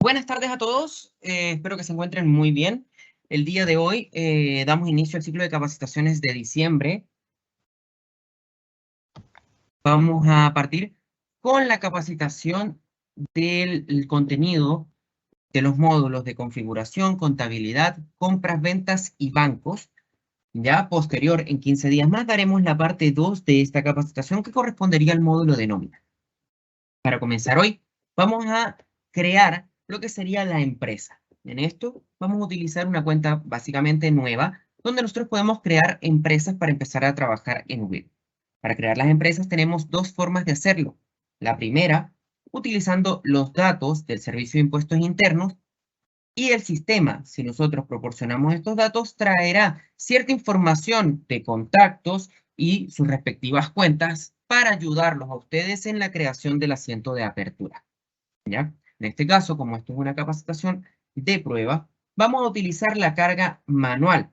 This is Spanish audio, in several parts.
Buenas tardes a todos, espero que se encuentren muy bien. El día de hoy damos inicio al ciclo de capacitaciones de diciembre. Vamos a partir con la capacitación del contenido de los módulos de configuración, contabilidad, compras, ventas y bancos. Ya posterior, en 15 días más, daremos la parte 2 de esta capacitación que correspondería al módulo de nómina. Para comenzar hoy, vamos a crear lo que sería la empresa. En esto vamos a utilizar una cuenta básicamente nueva, donde nosotros podemos crear empresas para empezar a trabajar en web. Para crear las empresas tenemos dos formas de hacerlo. La primera, utilizando los datos del Servicio de Impuestos Internos y el sistema, si nosotros proporcionamos estos datos, traerá cierta información de contactos y sus respectivas cuentas para ayudarlos a ustedes en la creación del asiento de apertura. ¿Ya? En este caso, como esto es una capacitación de prueba, vamos a utilizar la carga manual,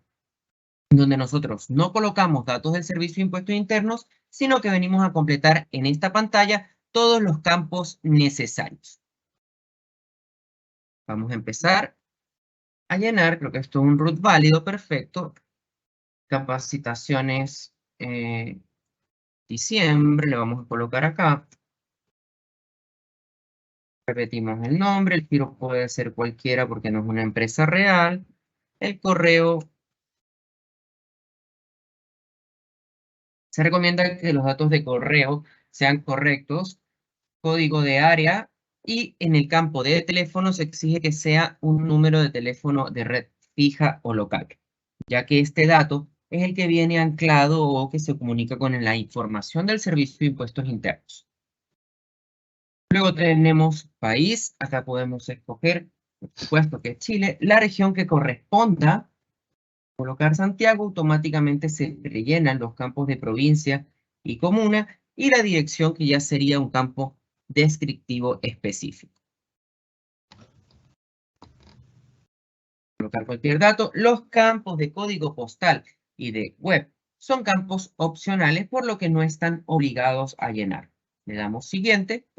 donde nosotros no colocamos datos del Servicio de Impuestos Internos, sino que venimos a completar en esta pantalla todos los campos necesarios. Vamos a empezar a llenar, creo que esto es un root válido, perfecto. Capacitaciones diciembre, le vamos a colocar acá. Repetimos el nombre, el giro puede ser cualquiera porque no es una empresa real. El correo, se recomienda que los datos de correo sean correctos. Código de área y en el campo de teléfono se exige que sea un número de teléfono de red fija o local, ya que este dato es el que viene anclado o que se comunica con la información del Servicio de Impuestos Internos. Luego tenemos país, acá podemos escoger, por supuesto que es Chile, la región que corresponda. Colocar Santiago, automáticamente se rellenan los campos de provincia y comuna y la dirección, que ya sería un campo descriptivo específico. Colocar cualquier dato. Los campos de código postal y de web son campos opcionales, por lo que no están obligados a llenar. Le damos siguiente.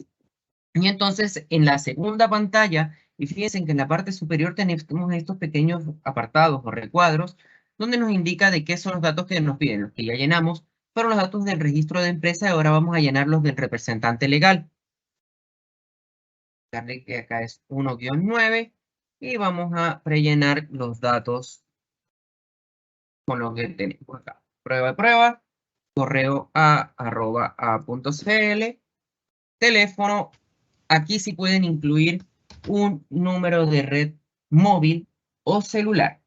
Y entonces en la segunda pantalla, y fíjense que en la parte superior tenemos estos pequeños apartados o recuadros, donde nos indica de qué son los datos que nos piden. Los que ya llenamos fueron los datos del registro de empresa y ahora vamos a llenar los del representante legal. Darle que acá es 1-9 y vamos a rellenar los datos con lo que tenemos acá. Prueba de prueba, correo a@a.cl, teléfono. Aquí sí pueden incluir un número de red móvil o celular.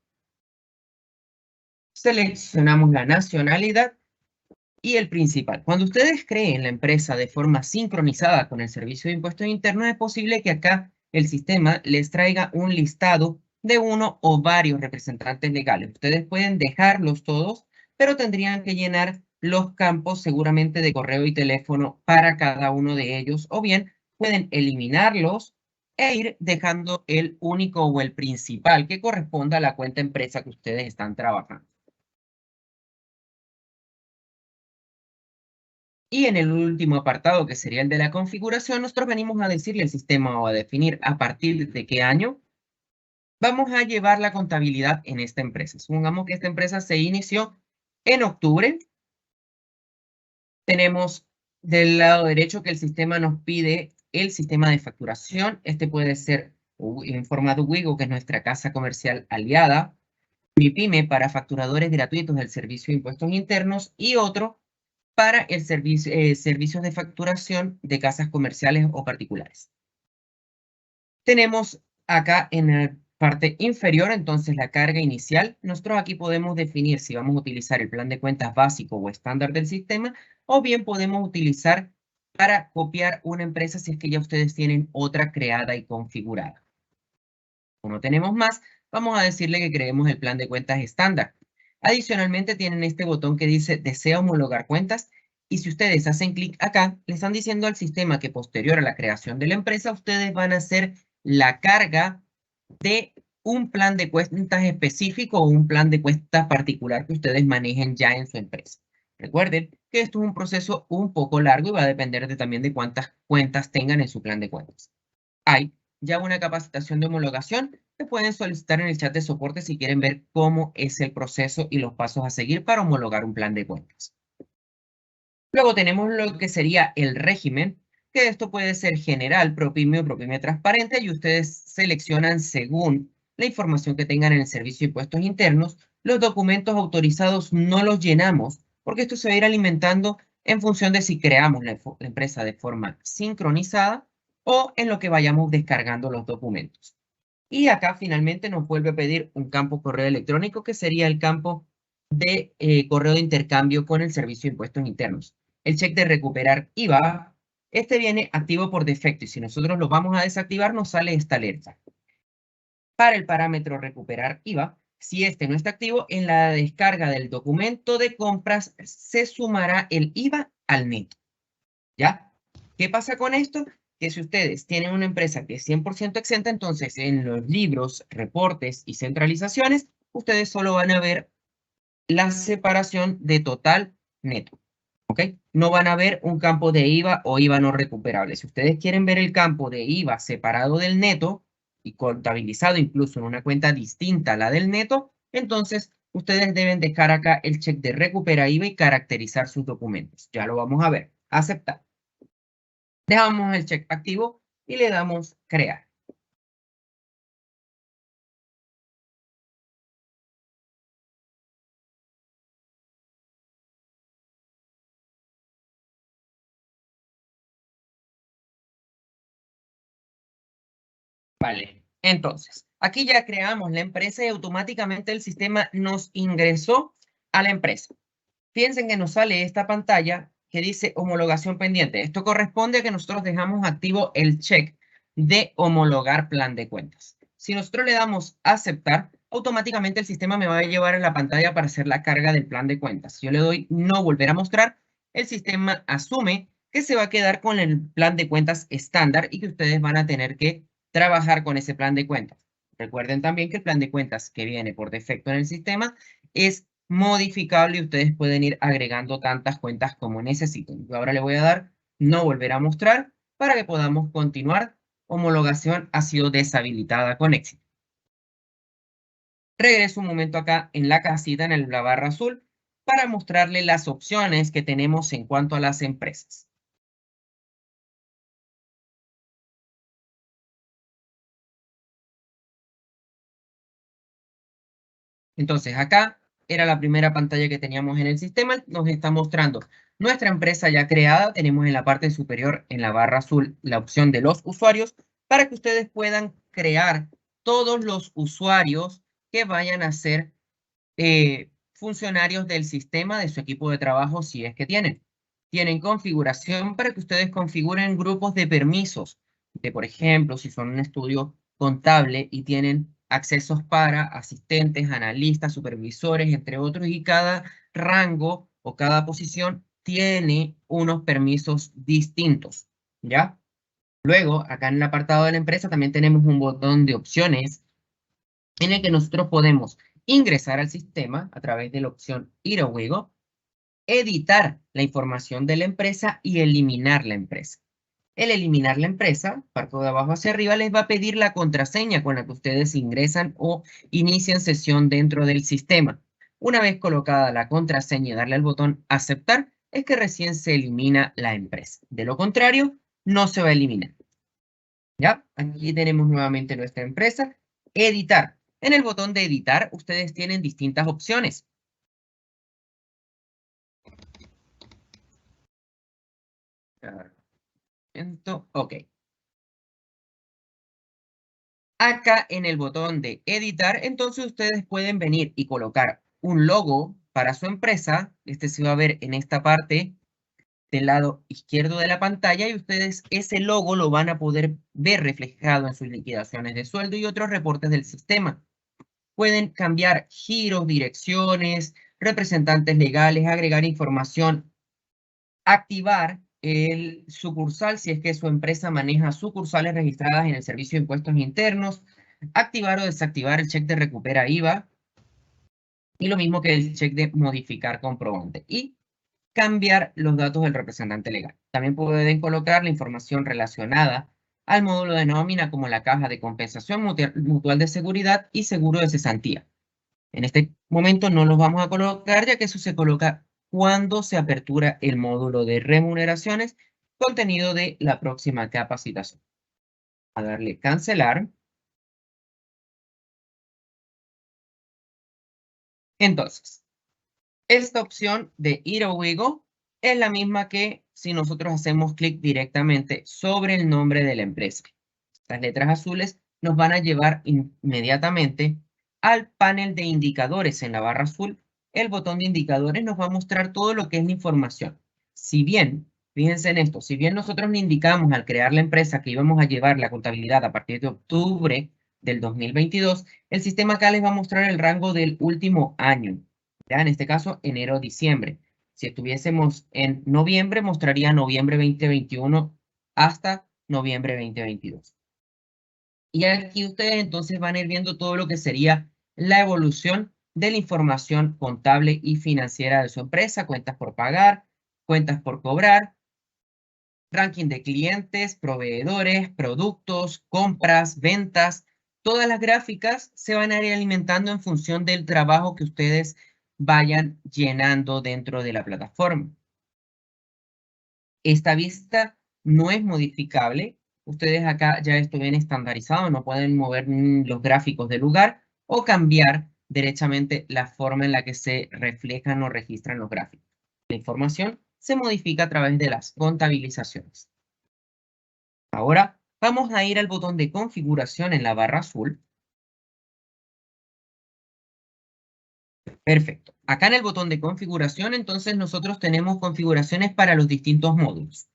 Seleccionamos la nacionalidad y el principal. Cuando ustedes creen la empresa de forma sincronizada con el Servicio de Impuestos Internos, es posible que acá el sistema les traiga un listado de uno o varios representantes legales. Ustedes pueden dejarlos todos, pero tendrían que llenar los campos seguramente de correo y teléfono para cada uno de ellos, o bien pueden eliminarlos e ir dejando el único o el principal que corresponda a la cuenta empresa que ustedes están trabajando. Y en el último apartado, que sería el de la configuración, nosotros venimos a decirle al sistema o a definir a partir de qué año vamos a llevar la contabilidad en esta empresa. Supongamos que esta empresa se inició en octubre. Tenemos del lado derecho que el sistema nos pide el sistema de facturación. Este puede ser en formato Wigo, que es nuestra casa comercial aliada. MIPYME para facturadores gratuitos del Servicio de Impuestos Internos y otro para el servicios de facturación de casas comerciales o particulares. Tenemos acá en la parte inferior, entonces, la carga inicial. Nosotros aquí podemos definir si vamos a utilizar el plan de cuentas básico o estándar del sistema, o bien podemos utilizar para copiar una empresa si es que ya ustedes tienen otra creada y configurada. Como no tenemos más, vamos a decirle que creemos el plan de cuentas estándar. Adicionalmente tienen este botón que dice desea homologar cuentas, y si ustedes hacen clic acá, le están diciendo al sistema que posterior a la creación de la empresa, ustedes van a hacer la carga de un plan de cuentas específico o un plan de cuentas particular que ustedes manejen ya en su empresa. Recuerden que esto es un proceso un poco largo y va a depender también de cuántas cuentas tengan en su plan de cuentas. Hay ya una capacitación de homologación, que pueden solicitar en el chat de soporte si quieren ver cómo es el proceso y los pasos a seguir para homologar un plan de cuentas. Luego tenemos lo que sería el régimen, que esto puede ser general, propimio, propimio transparente, y ustedes seleccionan según la información que tengan en el servicio de impuestos internos. Los documentos autorizados no los llenamos, porque esto se va a ir alimentando en función de si creamos la empresa de forma sincronizada o en lo que vayamos descargando los documentos. Y acá finalmente nos vuelve a pedir un campo correo electrónico, que sería el campo de correo de intercambio con el servicio de impuestos internos. El check de recuperar IVA, este viene activo por defecto y si nosotros lo vamos a desactivar nos sale esta alerta. Para el parámetro recuperar IVA, si este no está activo, en la descarga del documento de compras se sumará el IVA al neto. ¿Ya? ¿Qué pasa con esto? Que si ustedes tienen una empresa que es 100% exenta, entonces en los libros, reportes y centralizaciones, ustedes solo van a ver la separación de total neto. ¿Ok? No van a ver un campo de IVA o IVA no recuperable. Si ustedes quieren ver el campo de IVA separado del neto y contabilizado incluso en una cuenta distinta a la del neto, entonces ustedes deben dejar acá el check de recupera IVA y caracterizar sus documentos. Ya lo vamos a ver. Aceptar. Dejamos el check activo y le damos crear. Vale, entonces, aquí ya creamos la empresa y automáticamente el sistema nos ingresó a la empresa. Fíjense que nos sale esta pantalla que dice homologación pendiente. Esto corresponde a que nosotros dejamos activo el check de homologar plan de cuentas. Si nosotros le damos aceptar, automáticamente el sistema me va a llevar a la pantalla para hacer la carga del plan de cuentas. Si yo le doy no volver a mostrar, el sistema asume que se va a quedar con el plan de cuentas estándar y que ustedes van a tener que trabajar con ese plan de cuentas. Recuerden también que el plan de cuentas que viene por defecto en el sistema es modificable y ustedes pueden ir agregando tantas cuentas como necesiten. Yo ahora le voy a dar no volver a mostrar para que podamos continuar. Homologación ha sido deshabilitada con éxito. Regreso un momento acá en la casita, en la barra azul, para mostrarle las opciones que tenemos en cuanto a las empresas. Entonces acá era la primera pantalla que teníamos en el sistema. Nos está mostrando nuestra empresa ya creada. Tenemos en la parte superior, en la barra azul, la opción de los usuarios para que ustedes puedan crear todos los usuarios que vayan a ser funcionarios del sistema de su equipo de trabajo si es que tienen. Tienen configuración para que ustedes configuren grupos de permisos. De, por ejemplo, si son un estudio contable y tienen accesos para asistentes, analistas, supervisores, entre otros, y cada rango o cada posición tiene unos permisos distintos, ¿ya? Luego, acá en el apartado de la empresa también tenemos un botón de opciones en el que nosotros podemos ingresar al sistema a través de la opción Ir a Wigo, editar la información de la empresa y eliminar la empresa. El eliminar la empresa, parte de abajo hacia arriba, les va a pedir la contraseña con la que ustedes ingresan o inician sesión dentro del sistema. Una vez colocada la contraseña y darle al botón aceptar, es que recién se elimina la empresa. De lo contrario, no se va a eliminar. ¿Ya? Aquí tenemos nuevamente nuestra empresa. Editar. En el botón de editar, ustedes tienen distintas opciones. Ok. Acá en el botón de editar, entonces ustedes pueden venir y colocar un logo para su empresa. Este se va a ver en esta parte del lado izquierdo de la pantalla y ustedes ese logo lo van a poder ver reflejado en sus liquidaciones de sueldo y otros reportes del sistema. Pueden cambiar giros, direcciones, representantes legales, agregar información, activar el sucursal si es que su empresa maneja sucursales registradas en el Servicio de Impuestos Internos, activar o desactivar el check de recupera IVA y lo mismo que el check de modificar comprobante y cambiar los datos del representante legal. También pueden colocar la información relacionada al módulo de nómina como la caja de compensación mutual de seguridad y seguro de cesantía. En este momento no los vamos a colocar, ya que eso se coloca cuando se apertura el módulo de remuneraciones, contenido de la próxima capacitación. A darle cancelar. Entonces, esta opción de ir a Wigo es la misma que si nosotros hacemos clic directamente sobre el nombre de la empresa. Las letras azules nos van a llevar inmediatamente al panel de indicadores en la barra azul. El botón de indicadores nos va a mostrar todo lo que es la información. Si bien, fíjense en esto, si bien nosotros le indicamos al crear la empresa que íbamos a llevar la contabilidad a partir de octubre del 2022, el sistema acá les va a mostrar el rango del último año. Ya en este caso, enero-diciembre. Si estuviésemos en noviembre, mostraría noviembre 2021 hasta noviembre 2022. Y aquí ustedes entonces van a ir viendo todo lo que sería la evolución de la información contable y financiera de su empresa, cuentas por pagar, cuentas por cobrar, ranking de clientes, proveedores, productos, compras, ventas. Todas las gráficas se van a ir alimentando en función del trabajo que ustedes vayan llenando dentro de la plataforma. Esta vista no es modificable. Ustedes acá ya esto viene estandarizado, no pueden mover los gráficos de lugar o cambiar derechamente la forma en la que se reflejan o registran los gráficos. La información se modifica a través de las contabilizaciones. Ahora vamos a ir al botón de configuración en la barra azul. Perfecto. Acá en el botón de configuración, entonces nosotros tenemos configuraciones para los distintos módulos.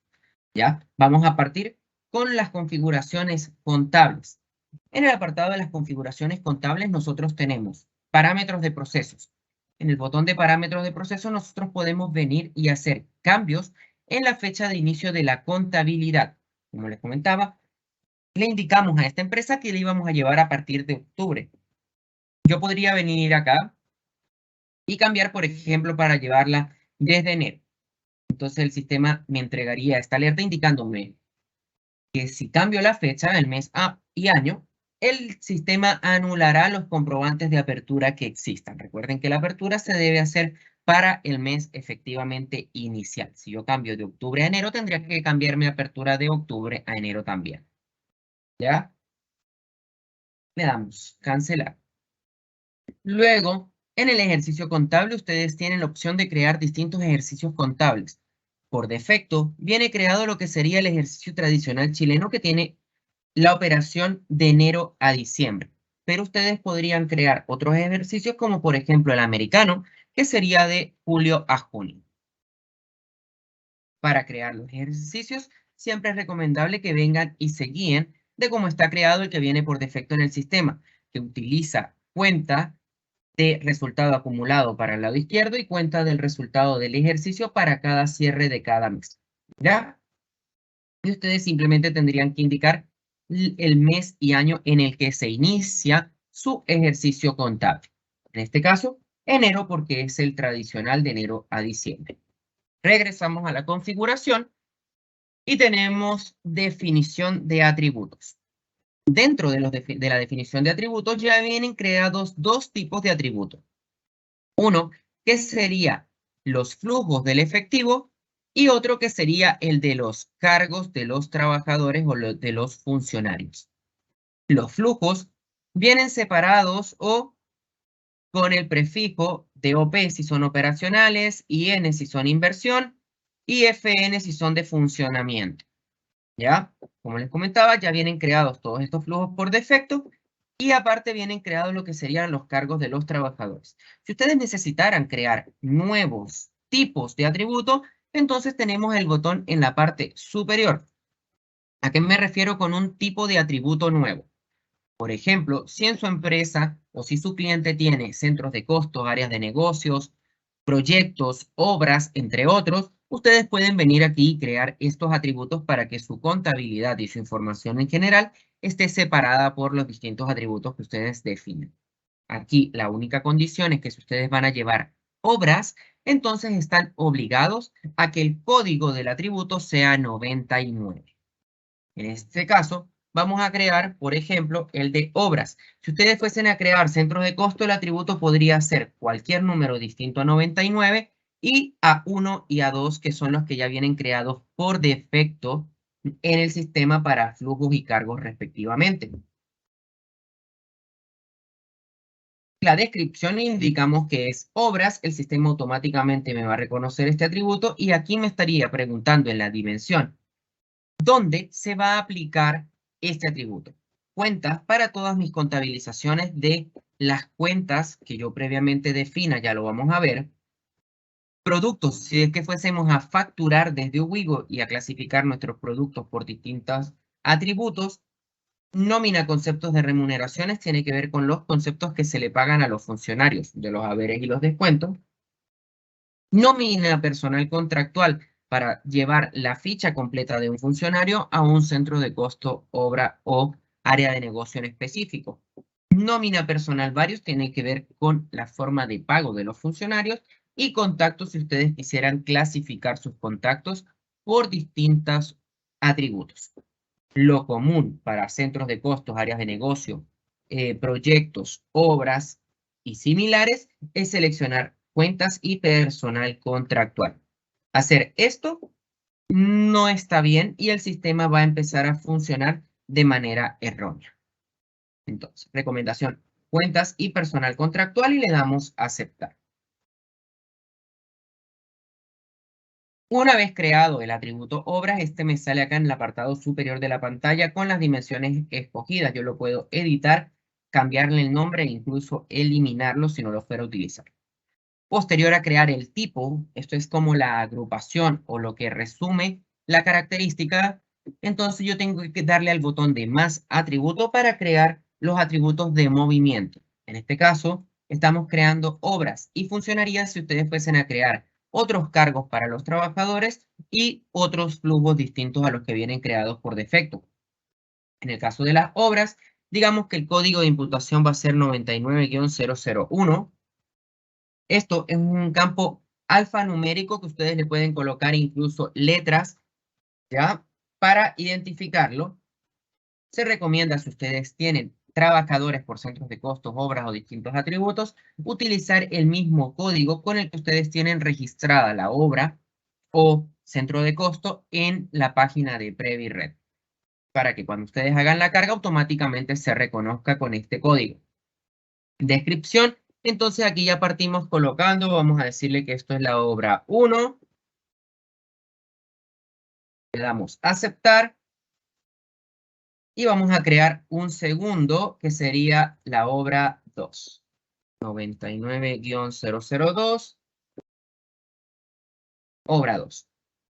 ¿Ya? Vamos a partir con las configuraciones contables. En el apartado de las configuraciones contables nosotros tenemos parámetros de procesos. En el botón de parámetros de procesos nosotros podemos venir y hacer cambios en la fecha de inicio de la contabilidad. Como les comentaba, le indicamos a esta empresa que le íbamos a llevar a partir de octubre. Yo podría venir acá y cambiar, por ejemplo, para llevarla desde enero. Entonces el sistema me entregaría esta alerta indicándome que si cambio la fecha, el mes y año, el sistema anulará los comprobantes de apertura que existan. Recuerden que la apertura se debe hacer para el mes efectivamente inicial. Si yo cambio de octubre a enero, tendría que cambiar mi apertura de octubre a enero también. ¿Ya? Le damos cancelar. Luego, en el ejercicio contable, ustedes tienen la opción de crear distintos ejercicios contables. Por defecto, viene creado lo que sería el ejercicio tradicional chileno, que tiene la operación de enero a diciembre. Pero ustedes podrían crear otros ejercicios, como por ejemplo el americano, que sería de julio a junio. Para crear los ejercicios, siempre es recomendable que vengan y se guíen de cómo está creado el que viene por defecto en el sistema, que utiliza cuenta de resultado acumulado para el lado izquierdo y cuenta del resultado del ejercicio para cada cierre de cada mes. ¿Ya? Y ustedes simplemente tendrían que indicar el mes y año en el que se inicia su ejercicio contable. En este caso, enero, porque es el tradicional de enero a diciembre. Regresamos a la configuración y tenemos definición de atributos. Dentro de la definición de atributos ya vienen creados dos tipos de atributos. Uno, que sería los flujos del efectivo, y otro que sería el de los cargos de los trabajadores o de los funcionarios. Los flujos vienen separados o con el prefijo de OP si son operacionales, IN si son inversión y FN si son de funcionamiento. ¿Ya? Como les comentaba, ya vienen creados todos estos flujos por defecto y aparte vienen creados lo que serían los cargos de los trabajadores. Si ustedes necesitaran crear nuevos tipos de atributos, entonces tenemos el botón en la parte superior. ¿A qué me refiero con un tipo de atributo nuevo? Por ejemplo, si en su empresa o si su cliente tiene centros de costos, áreas de negocios, proyectos, obras, entre otros, ustedes pueden venir aquí y crear estos atributos para que su contabilidad y su información en general esté separada por los distintos atributos que ustedes definen. Aquí la única condición es que si ustedes van a llevar obras, entonces están obligados a que el código del atributo sea 99. En este caso, vamos a crear, por ejemplo, el de obras. Si ustedes fuesen a crear centros de costo, el atributo podría ser cualquier número distinto a 99 y A1 y A2, que son los que ya vienen creados por defecto en el sistema para flujos y cargos respectivamente. La descripción indicamos que es obras, el sistema automáticamente me va a reconocer este atributo y aquí me estaría preguntando en la dimensión dónde se va a aplicar este atributo. Cuentas para todas mis contabilizaciones de las cuentas que yo previamente defina, ya lo vamos a ver. Productos, si es que fuésemos a facturar desde Ubigo y a clasificar nuestros productos por distintos atributos. Nómina, conceptos de remuneraciones, tiene que ver con los conceptos que se le pagan a los funcionarios, de los haberes y los descuentos. Nómina personal contractual, para llevar la ficha completa de un funcionario a un centro de costo, obra o área de negocio en específico. Nómina personal varios tiene que ver con la forma de pago de los funcionarios y contactos si ustedes quisieran clasificar sus contactos por distintos atributos. Lo común para centros de costos, áreas de negocio, proyectos, obras y similares es seleccionar cuentas y personal contractual. Hacer esto no está bien y el sistema va a empezar a funcionar de manera errónea. Entonces, recomendación, cuentas y personal contractual y le damos a aceptar. Una vez creado el atributo obras, este me sale acá en el apartado superior de la pantalla con las dimensiones escogidas. Yo lo puedo editar, cambiarle el nombre e incluso eliminarlo si no lo fuera a utilizar. Posterior a crear el tipo, esto es como la agrupación o lo que resume la característica, entonces yo tengo que darle al botón de más atributo para crear los atributos de movimiento. En este caso, estamos creando obras y funcionaría si ustedes fuesen a crear otros cargos para los trabajadores y otros flujos distintos a los que vienen creados por defecto. En el caso de las obras, digamos que el código de imputación va a ser 99-001. Esto es un campo alfanumérico que ustedes le pueden colocar incluso letras, ¿ya? Para identificarlo. Se recomienda, si ustedes tienen trabajadores por centros de costos, obras o distintos atributos, utilizar el mismo código con el que ustedes tienen registrada la obra o centro de costo en la página de PreviRed, para que cuando ustedes hagan la carga automáticamente se reconozca con este código. Descripción, entonces aquí ya partimos colocando, vamos a decirle que esto es la obra 1, le damos a aceptar y vamos a crear un segundo que sería la obra 2. 99-002, obra 2.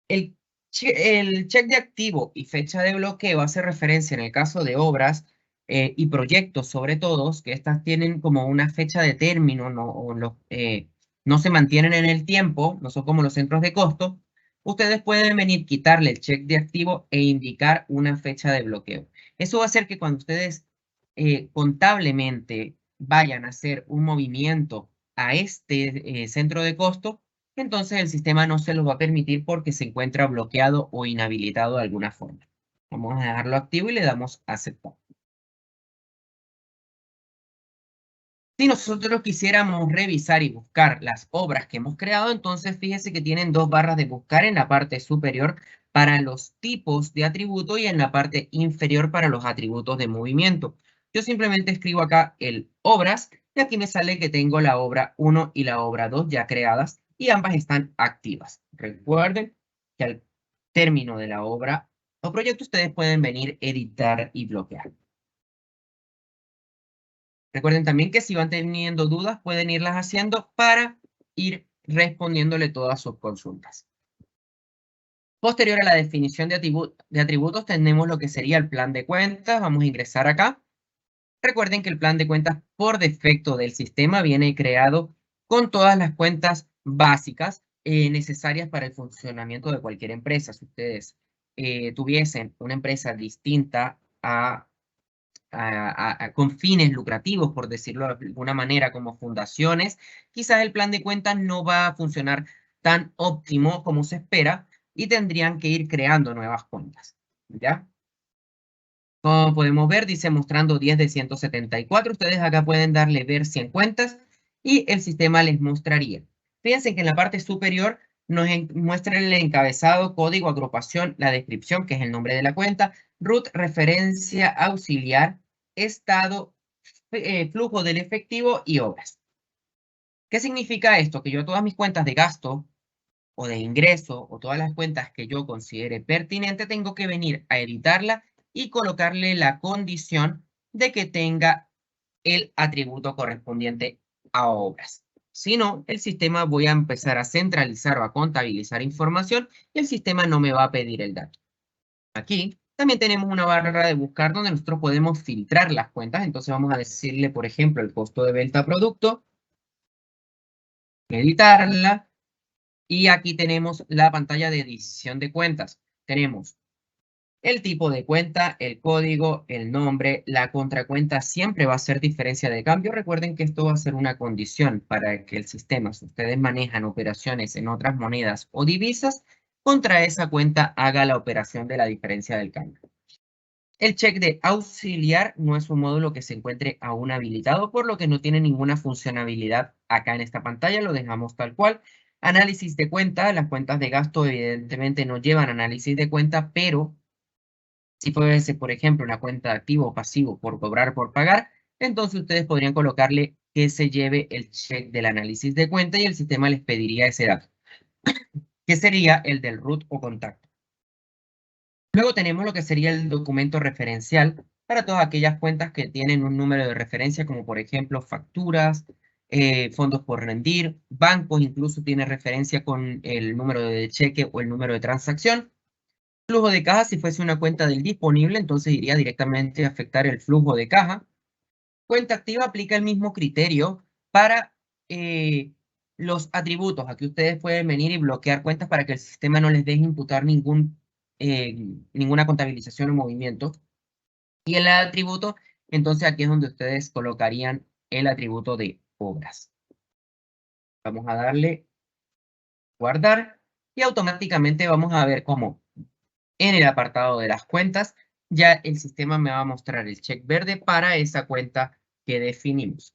El check de activo y fecha de bloqueo hace referencia en el caso de obras y proyectos, sobre todo, que estas tienen como una fecha de término, no se mantienen en el tiempo, no son como los centros de costo. Ustedes pueden venir, quitarle el check de activo e indicar una fecha de bloqueo. Eso va a hacer que cuando ustedes contablemente vayan a hacer un movimiento a este centro de costo, entonces el sistema no se los va a permitir porque se encuentra bloqueado o inhabilitado de alguna forma. Vamos a dejarlo activo y le damos a aceptar. Si nosotros quisiéramos revisar y buscar las obras que hemos creado, entonces fíjese que tienen dos barras de buscar en la parte superior para los tipos de atributo y en la parte inferior para los atributos de movimiento. Yo simplemente escribo acá el obras y aquí me sale que tengo la obra 1 y la obra 2 ya creadas y ambas están activas. Recuerden que al término de la obra o proyecto ustedes pueden venir, editar y bloquear. Recuerden también que si van teniendo dudas, pueden irlas haciendo para ir respondiéndole todas sus consultas. Posterior a la definición de atributos, tenemos lo que sería el plan de cuentas. Vamos a ingresar acá. Recuerden que el plan de cuentas por defecto del sistema viene creado con todas las cuentas básicas necesarias para el funcionamiento de cualquier empresa. Si ustedes tuviesen una empresa distinta con fines lucrativos, por decirlo de alguna manera, como fundaciones, quizás el plan de cuentas no va a funcionar tan óptimo como se espera y tendrían que ir creando nuevas cuentas, ¿ya? Como podemos ver, dice mostrando 10 de 174. Ustedes acá pueden darle ver 100 cuentas y el sistema les mostraría. Fíjense que en la parte superior nos muestra el encabezado, código, agrupación, la descripción, que es el nombre de la cuenta, root, referencia auxiliar, estado, flujo del efectivo y obras. ¿Qué significa esto? Que yo todas mis cuentas de gasto o de ingreso o todas las cuentas que yo considere pertinente, tengo que venir a editarla y colocarle la condición de que tenga el atributo correspondiente a obras. Si no, el sistema voy a empezar a centralizar o a contabilizar información y el sistema no me va a pedir el dato. Aquí también tenemos una barra de buscar donde nosotros podemos filtrar las cuentas. Entonces vamos a decirle, por ejemplo, el costo de venta producto, editarla. Y aquí tenemos la pantalla de edición de cuentas. Tenemos el tipo de cuenta, el código, el nombre, la contracuenta siempre va a ser diferencia de cambio. Recuerden que esto va a ser una condición para que el sistema, si ustedes manejan operaciones en otras monedas o divisas, contra esa cuenta haga la operación de la diferencia del cambio. El check de auxiliar no es un módulo que se encuentre aún habilitado, por lo que no tiene ninguna funcionalidad acá en esta pantalla. Lo dejamos tal cual. Análisis de cuenta. Las cuentas de gasto evidentemente no llevan análisis de cuenta, pero si fuese, por ejemplo, una cuenta de activo o pasivo por cobrar por pagar, entonces ustedes podrían colocarle que se lleve el check del análisis de cuenta y el sistema les pediría ese dato, que sería el del root o contacto. Luego tenemos lo que sería el documento referencial para todas aquellas cuentas que tienen un número de referencia, como por ejemplo facturas, fondos por rendir, bancos incluso tiene referencia con el número de cheque o el número de transacción. Flujo de caja, si fuese una cuenta del disponible, entonces iría directamente a afectar el flujo de caja. Cuenta activa aplica el mismo criterio para los atributos. Aquí ustedes pueden venir y bloquear cuentas para que el sistema no les deje imputar ninguna contabilización o movimiento. Y el atributo, entonces aquí es donde ustedes colocarían el atributo de obras. Vamos a darle guardar y automáticamente vamos a ver cómo en el apartado de las cuentas ya el sistema me va a mostrar el check verde para esa cuenta que definimos.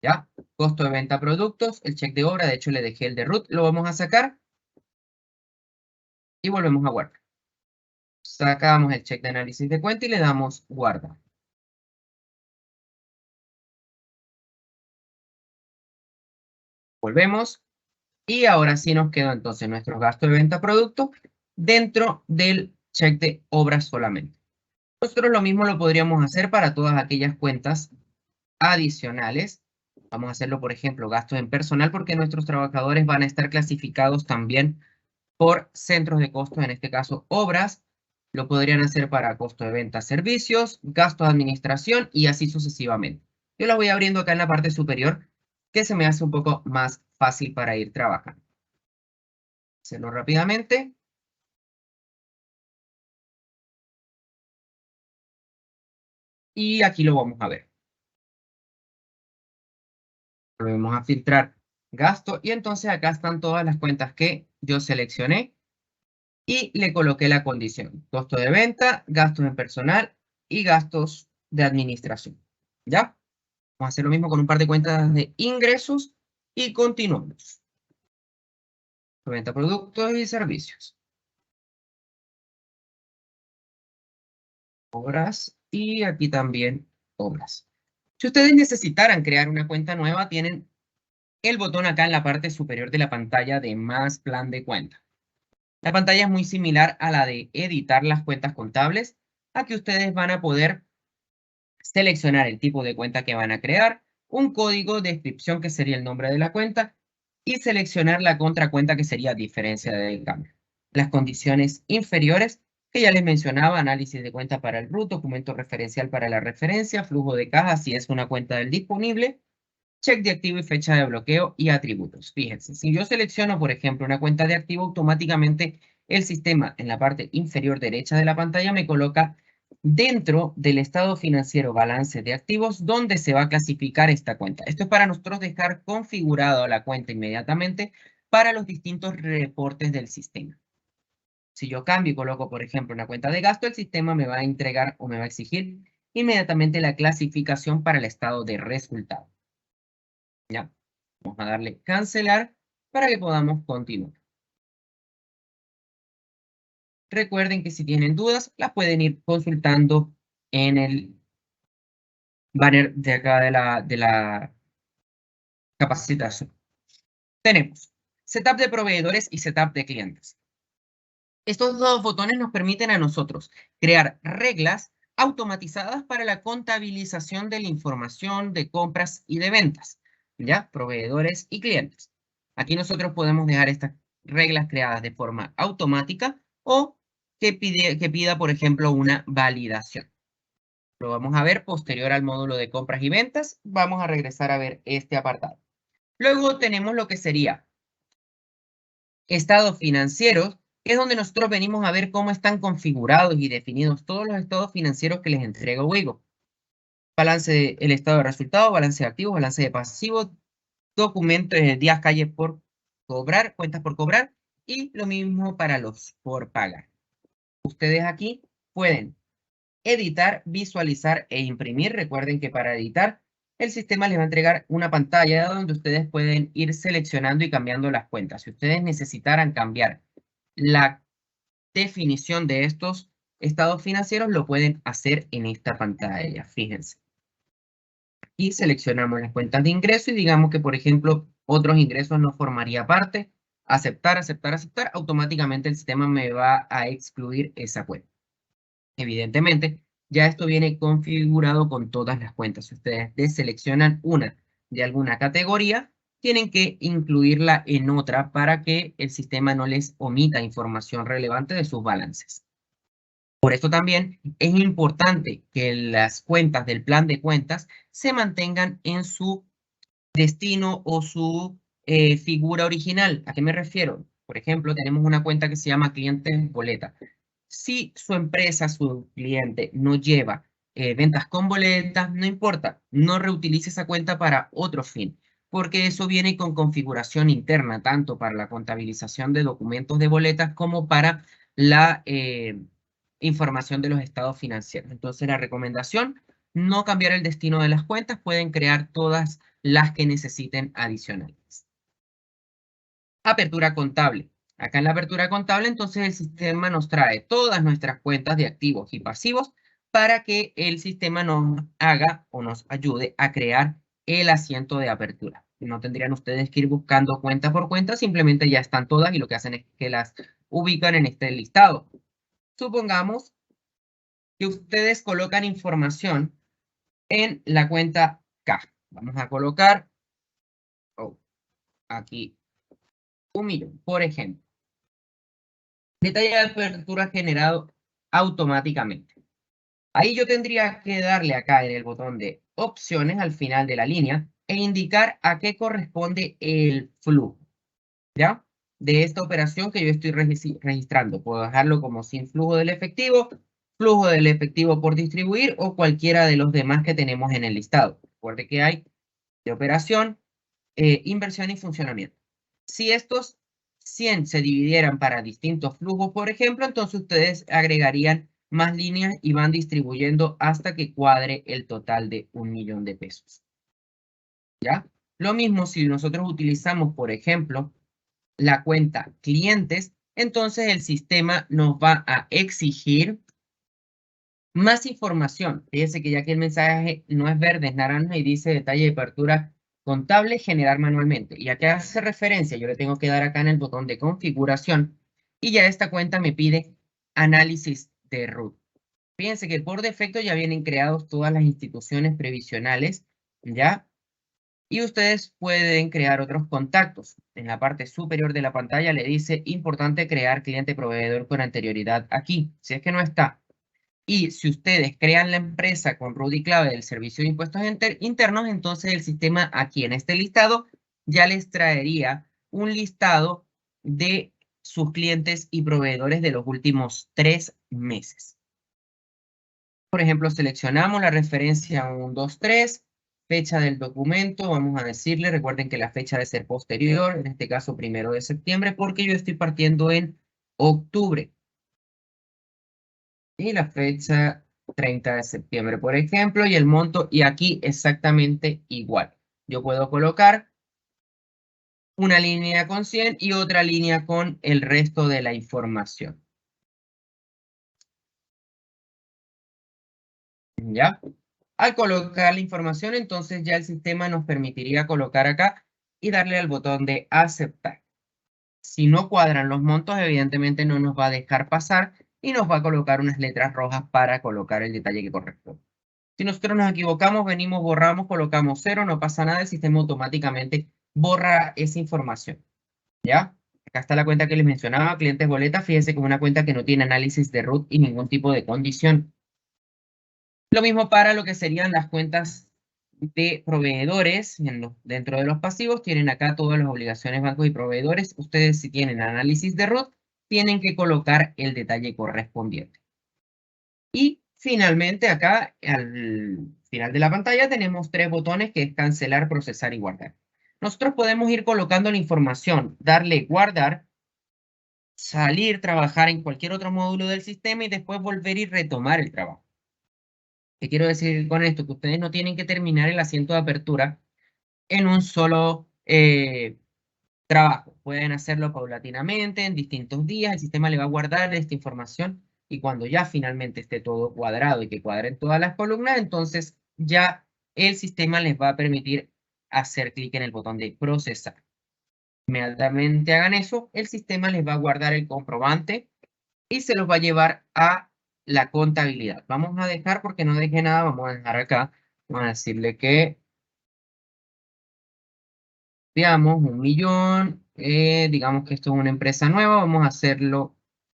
¿Ya? Costo de venta productos, el check de obra, de hecho le dejé el de root, lo vamos a sacar y volvemos a guardar. Sacamos el check de análisis de cuenta y le damos guardar. Volvemos y ahora sí nos quedó entonces nuestro gasto de venta producto dentro del check de obras solamente. Nosotros lo mismo lo podríamos hacer para todas aquellas cuentas adicionales. Vamos a hacerlo, por ejemplo, gastos en personal, porque nuestros trabajadores van a estar clasificados también por centros de costos, en este caso obras. Lo podrían hacer para costo de venta, servicios, gastos de administración y así sucesivamente. Yo la voy abriendo acá en la parte superior, que se me hace un poco más fácil para ir trabajando. Hacerlo rápidamente. Y aquí lo vamos a ver. Volvemos a filtrar gasto y entonces acá están todas las cuentas que yo seleccioné y le coloqué la condición. Costo de venta, gastos en personal y gastos de administración. ¿Ya? Vamos a hacer lo mismo con un par de cuentas de ingresos y continuamos. Venta productos y servicios. Obras y aquí también obras. Si ustedes necesitaran crear una cuenta nueva, tienen el botón acá en la parte superior de la pantalla de más plan de cuenta. La pantalla es muy similar a la de editar las cuentas contables. Aquí ustedes van a poder seleccionar el tipo de cuenta que van a crear, un código de descripción que sería el nombre de la cuenta y seleccionar la contracuenta que sería diferencia del cambio. Las condiciones inferiores que ya les mencionaba, análisis de cuenta para el root, documento referencial para la referencia, flujo de caja si es una cuenta del disponible, check de activo y fecha de bloqueo y atributos. Fíjense, si yo selecciono, por ejemplo, una cuenta de activo, automáticamente el sistema en la parte inferior derecha de la pantalla me coloca dentro del estado financiero balance de activos donde se va a clasificar esta cuenta. Esto es para nosotros dejar configurado la cuenta inmediatamente para los distintos reportes del sistema. Si yo cambio y coloco, por ejemplo, una cuenta de gasto, el sistema me va a entregar o me va a exigir inmediatamente la clasificación para el estado de resultado. Ya, vamos a darle cancelar para que podamos continuar. Recuerden que si tienen dudas, las pueden ir consultando en el banner de acá de la capacitación. Tenemos setup de proveedores y setup de clientes. Estos dos botones nos permiten a nosotros crear reglas automatizadas para la contabilización de la información de compras y de ventas, ¿ya? Proveedores y clientes. Aquí nosotros podemos dejar estas reglas creadas de forma automática o que pida, por ejemplo, una validación. Lo vamos a ver posterior al módulo de compras y ventas. Vamos a regresar a ver este apartado. Luego tenemos lo que sería estados financieros, que es donde nosotros venimos a ver cómo están configurados y definidos todos los estados financieros que les entrega Wigo. Balance, el estado de resultados, balance de activos, balance de pasivos, documentos, días, calles por cobrar, cuentas por cobrar, y lo mismo para los por pagar. Ustedes aquí pueden editar, visualizar e imprimir. Recuerden que para editar, el sistema les va a entregar una pantalla donde ustedes pueden ir seleccionando y cambiando las cuentas. Si ustedes necesitaran cambiar la definición de estos estados financieros, lo pueden hacer en esta pantalla. Fíjense. Y seleccionamos las cuentas de ingreso y digamos que, por ejemplo, otros ingresos no formaría parte. Aceptar, aceptar, aceptar. Automáticamente el sistema me va a excluir esa cuenta. Evidentemente, ya esto viene configurado con todas las cuentas. Si ustedes deseleccionan una de alguna categoría, tienen que incluirla en otra para que el sistema no les omita información relevante de sus balances. Por esto también es importante que las cuentas del plan de cuentas se mantengan en su destino o su figura original. ¿A qué me refiero? Por ejemplo, tenemos una cuenta que se llama clientes boleta. Si su empresa, su cliente, no lleva ventas con boletas, no importa, no reutilice esa cuenta para otro fin, porque eso viene con configuración interna, tanto para la contabilización de documentos de boletas como para la información de los estados financieros. Entonces, la recomendación, no cambiar el destino de las cuentas, pueden crear todas las que necesiten adicionales. Apertura contable. Acá en la apertura contable, entonces el sistema nos trae todas nuestras cuentas de activos y pasivos para que el sistema nos haga o nos ayude a crear el asiento de apertura. No tendrían ustedes que ir buscando cuenta por cuenta, simplemente ya están todas y lo que hacen es que las ubican en este listado. Supongamos que ustedes colocan información en la cuenta K. Vamos a colocar aquí 1.000.000, por ejemplo. Detalle de apertura generado automáticamente. Ahí yo tendría que darle acá en el botón de opciones al final de la línea e indicar a qué corresponde el flujo, ¿ya? De esta operación que yo estoy registrando. Puedo dejarlo como sin flujo del efectivo por distribuir o cualquiera de los demás que tenemos en el listado. Recuerde que hay de operación, inversión y funcionamiento. Si estos 100 se dividieran para distintos flujos, por ejemplo, entonces ustedes agregarían más líneas y van distribuyendo hasta que cuadre el total de 1.000.000 de pesos. ¿Ya? Lo mismo si nosotros utilizamos, por ejemplo, la cuenta clientes, entonces el sistema nos va a exigir más información. Fíjense que ya aquí el mensaje no es verde, es naranja y dice detalle de apertura contable, generar manualmente. ¿Y a qué hace referencia? Yo le tengo que dar acá en el botón de configuración y ya esta cuenta me pide análisis de root. Fíjense que por defecto ya vienen creados todas las instituciones previsionales, ¿ya? Y ustedes pueden crear otros contactos. En la parte superior de la pantalla le dice importante crear cliente proveedor con anterioridad aquí. Si es que no está. Y si ustedes crean la empresa con root y clave del servicio de impuestos internos, entonces el sistema aquí en este listado ya les traería un listado de sus clientes y proveedores de los últimos 3 meses. Por ejemplo, seleccionamos la referencia 123, fecha del documento, vamos a decirle, recuerden que la fecha debe ser posterior, en este caso 1 de septiembre, porque yo estoy partiendo en octubre. y la fecha 30 de septiembre, por ejemplo, y el monto, y aquí exactamente igual. Yo puedo colocar una línea con 100 y otra línea con el resto de la información. ¿Ya? Al colocar la información, entonces ya el sistema nos permitiría colocar acá y darle al botón de aceptar. Si no cuadran los montos, evidentemente no nos va a dejar pasar y nos va a colocar unas letras rojas para colocar el detalle que corresponde. Si nosotros nos equivocamos, venimos, borramos, colocamos 0, no pasa nada, el sistema automáticamente borra esa información. ¿Ya? Acá está la cuenta que les mencionaba, clientes boleta. Fíjense que es una cuenta que no tiene análisis de root y ningún tipo de condición. Lo mismo para lo que serían las cuentas de proveedores. Dentro de los pasivos tienen acá todas las obligaciones bancos y proveedores. Ustedes, si tienen análisis de root, tienen que colocar el detalle correspondiente. Y finalmente acá al final de la pantalla tenemos 3 botones que es cancelar, procesar y guardar. Nosotros podemos ir colocando la información, darle guardar, salir, trabajar en cualquier otro módulo del sistema y después volver y retomar el trabajo. ¿Qué quiero decir con esto? Que ustedes no tienen que terminar el asiento de apertura en un solo trabajo. Pueden hacerlo paulatinamente, en distintos días. El sistema le va a guardar esta información y cuando ya finalmente esté todo cuadrado y que cuadren todas las columnas, entonces ya el sistema les va a permitir hacer clic en el botón de procesar. Inmediatamente hagan eso, el sistema les va a guardar el comprobante y se los va a llevar a la contabilidad. Vamos a dejar, porque no dejé nada, vamos a dejar acá. Vamos a decirle que, digamos, 1.000.000, digamos que esto es una empresa nueva, vamos a hacerlo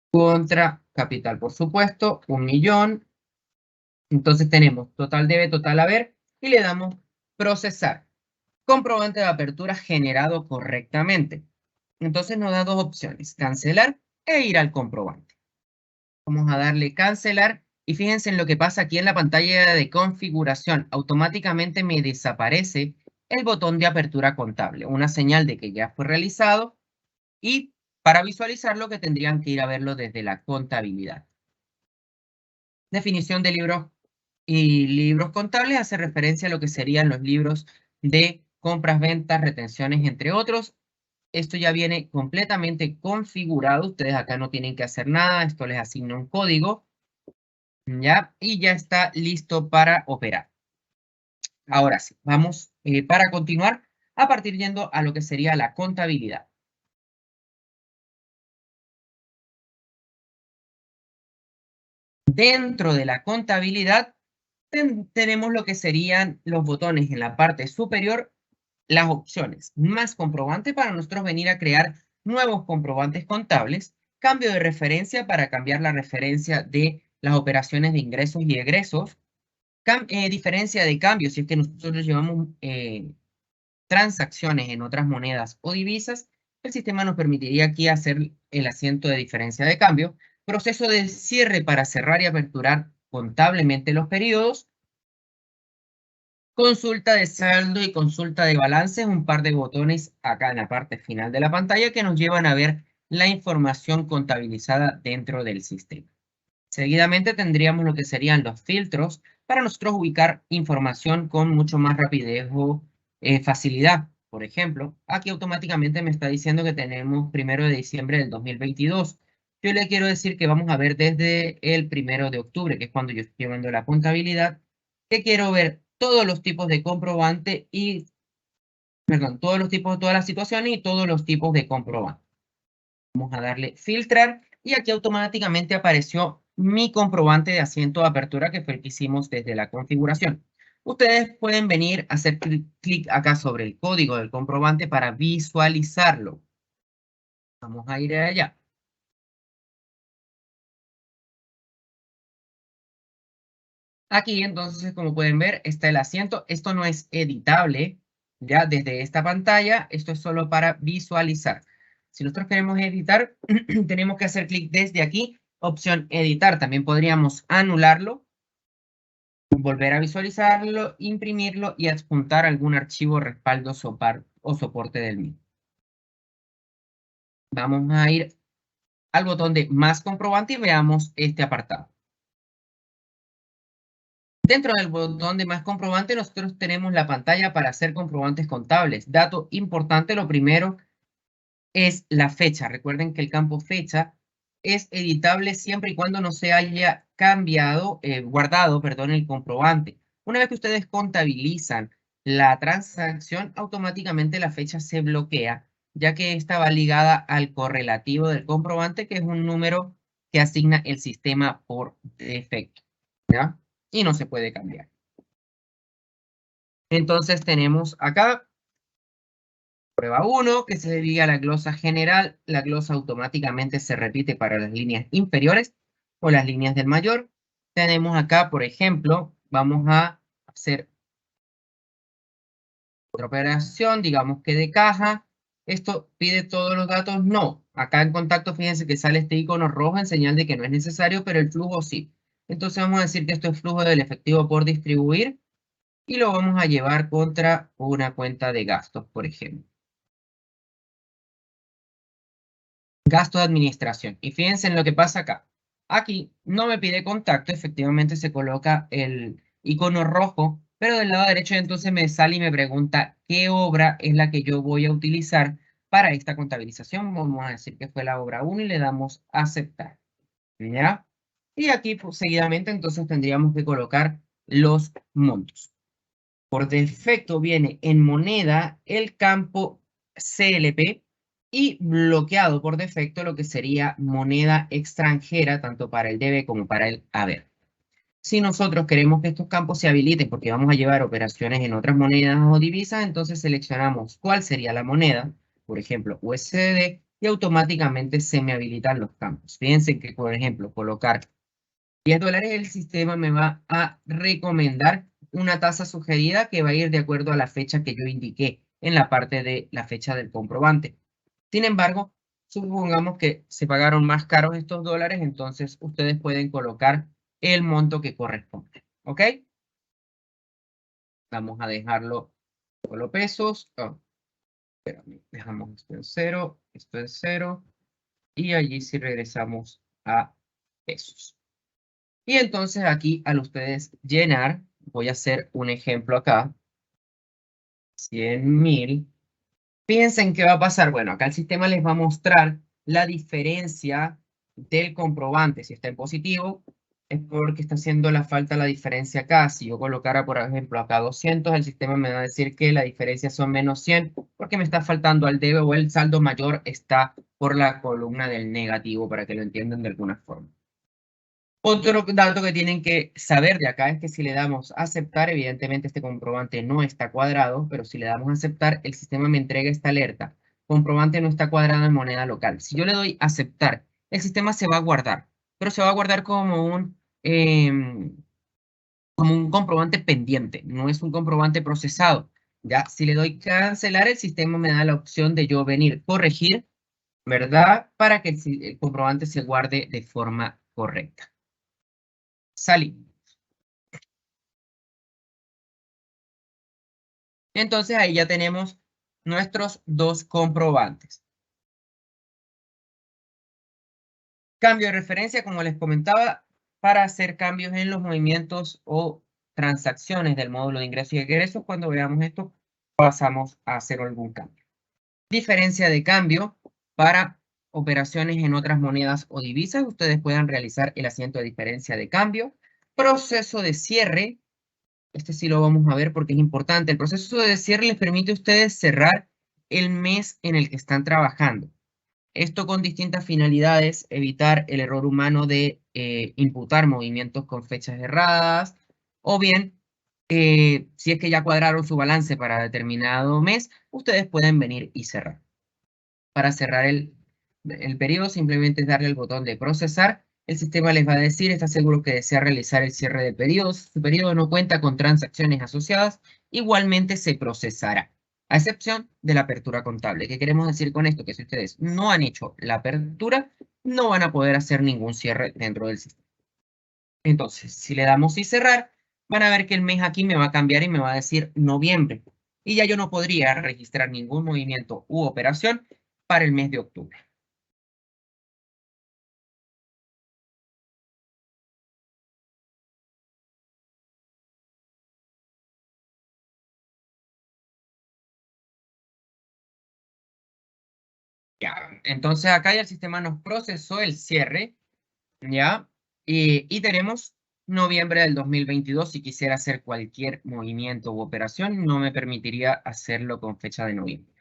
contra capital, por supuesto, 1.000.000. Entonces tenemos total debe, total haber, y le damos procesar. Comprobante de apertura generado correctamente. Entonces nos da dos opciones, cancelar e ir al comprobante. Vamos a darle cancelar y fíjense en lo que pasa aquí en la pantalla de configuración. Automáticamente me desaparece el botón de apertura contable, una señal de que ya fue realizado y para visualizarlo que tendrían que ir a verlo desde la contabilidad. Definición de libros y libros contables hace referencia a lo que serían los libros de compras, ventas, retenciones, entre otros. Esto ya viene completamente configurado. Ustedes acá no tienen que hacer nada. Esto les asigna un código. ¿Ya? Y ya está listo para operar. Ahora sí, vamos para continuar a partir yendo a lo que sería la contabilidad. Dentro de la contabilidad tenemos lo que serían los botones en la parte superior, las opciones más comprobante para nosotros venir a crear nuevos comprobantes contables, cambio de referencia para cambiar la referencia de las operaciones de ingresos y egresos, diferencia de cambio, si es que nosotros llevamos transacciones en otras monedas o divisas, el sistema nos permitiría aquí hacer el asiento de diferencia de cambio, proceso de cierre para cerrar y aperturar contablemente los periodos, consulta de saldo y consulta de balance, un par de botones acá en la parte final de la pantalla que nos llevan a ver la información contabilizada dentro del sistema. Seguidamente tendríamos lo que serían los filtros para nosotros ubicar información con mucho más rapidez o facilidad. Por ejemplo, aquí automáticamente me está diciendo que tenemos 1 de diciembre del 2022. Yo le quiero decir que vamos a ver desde el 1 de octubre, que es cuando yo estoy llevando la contabilidad, que quiero ver todos los tipos de comprobante y, perdón, todos los tipos, todas las situaciones y todos los tipos de comprobante. Vamos a darle filtrar y aquí automáticamente apareció mi comprobante de asiento de apertura que fue el que hicimos desde la configuración. Ustedes pueden venir a hacer clic acá sobre el código del comprobante para visualizarlo. Vamos a ir allá. Aquí entonces, como pueden ver, está el asiento. Esto no es editable ya desde esta pantalla. Esto es solo para visualizar. Si nosotros queremos editar, tenemos que hacer clic desde aquí, opción editar. También podríamos anularlo, volver a visualizarlo, imprimirlo y adjuntar algún archivo, respaldo o soporte del mismo. Vamos a ir al botón de más comprobante y veamos este apartado. Dentro del botón de más comprobante, nosotros tenemos la pantalla para hacer comprobantes contables. Dato importante, lo primero es la fecha. Recuerden que el campo fecha es editable siempre y cuando no se haya guardado, perdón, el comprobante. Una vez que ustedes contabilizan la transacción, automáticamente la fecha se bloquea, ya que esta va ligada al correlativo del comprobante, que es un número que asigna el sistema por defecto, ¿ya? Y no se puede cambiar. Entonces tenemos acá prueba 1, que se dedica a la glosa general. La glosa automáticamente se repite para las líneas inferiores o las líneas del mayor. Tenemos acá, por ejemplo, vamos a hacer otra operación, digamos que de caja. ¿Esto pide todos los datos? No. Acá en contacto, fíjense que sale este icono rojo en señal de que no es necesario, pero el flujo sí. Entonces vamos a decir que esto es flujo del efectivo por distribuir y lo vamos a llevar contra una cuenta de gastos, por ejemplo. Gasto de administración. Y fíjense en lo que pasa acá. Aquí no me pide contacto, efectivamente se coloca el icono rojo, pero del lado derecho entonces me sale y me pregunta qué obra es la que yo voy a utilizar para esta contabilización. Vamos a decir que fue la obra 1 y le damos a aceptar. ¿Ya? Y aquí pues, seguidamente entonces tendríamos que colocar los montos. Por defecto viene en moneda el campo CLP y bloqueado por defecto lo que sería moneda extranjera, tanto para el debe como para el haber. Si nosotros queremos que estos campos se habiliten porque vamos a llevar operaciones en otras monedas o divisas, entonces seleccionamos cuál sería la moneda, por ejemplo, USD, y automáticamente se me habilitan los campos. Fíjense que, por ejemplo, colocar $10, el sistema me va a recomendar una tasa sugerida que va a ir de acuerdo a la fecha que yo indiqué en la parte de la fecha del comprobante. Sin embargo, supongamos que se pagaron más caros estos dólares, entonces ustedes pueden colocar el monto que corresponde. ¿Ok? Vamos a dejarlo solo pesos. Oh, espérame, dejamos esto en cero, y allí sí regresamos a pesos. Y entonces aquí al ustedes llenar, voy a hacer un ejemplo acá, 100.000. Fíjense en qué va a pasar. Bueno, acá el sistema les va a mostrar la diferencia del comprobante. Si está en positivo, es porque está haciendo la falta la diferencia acá. Si yo colocara, por ejemplo, acá 200, el sistema me va a decir que la diferencia son menos 100 porque me está faltando al debe o el saldo mayor está por la columna del negativo, para que lo entiendan de alguna forma. Otro dato que tienen que saber de acá es que si le damos a aceptar, evidentemente este comprobante no está cuadrado, pero si le damos a aceptar, el sistema me entrega esta alerta. Comprobante no está cuadrado en moneda local. Si yo le doy a aceptar, el sistema se va a guardar, pero se va a guardar como un comprobante pendiente, no es un comprobante procesado. Ya, si le doy cancelar, el sistema me da la opción de yo venir corregir, ¿verdad? Para que el comprobante se guarde de forma correcta. Salí. Entonces ahí ya tenemos nuestros dos comprobantes. Cambio de referencia, como les comentaba, para hacer cambios en los movimientos o transacciones del módulo de ingreso y egreso. Cuando veamos esto, pasamos a hacer algún cambio. Diferencia de cambio para operaciones en otras monedas o divisas. Ustedes puedan realizar el asiento de diferencia de cambio. Proceso de cierre. Este sí lo vamos a ver porque es importante. El proceso de cierre les permite a ustedes cerrar el mes en el que están trabajando. Esto con distintas finalidades, evitar el error humano de imputar movimientos con fechas erradas, o bien, si es que ya cuadraron su balance para determinado mes, ustedes pueden venir y cerrar. Para cerrar el periodo, simplemente es darle el botón de procesar. El sistema les va a decir, está seguro que desea realizar el cierre de periodo. Si su periodo no cuenta con transacciones asociadas, igualmente se procesará, a excepción de la apertura contable. ¿Qué queremos decir con esto? Que si ustedes no han hecho la apertura, no van a poder hacer ningún cierre dentro del sistema. Entonces, si le damos y cerrar, van a ver que el mes aquí me va a cambiar y me va a decir noviembre. Y ya yo no podría registrar ningún movimiento u operación para el mes de octubre. Ya, entonces acá ya el sistema nos procesó el cierre, ¿ya? Y tenemos noviembre del 2022. Si quisiera hacer cualquier movimiento u operación, no me permitiría hacerlo con fecha de noviembre.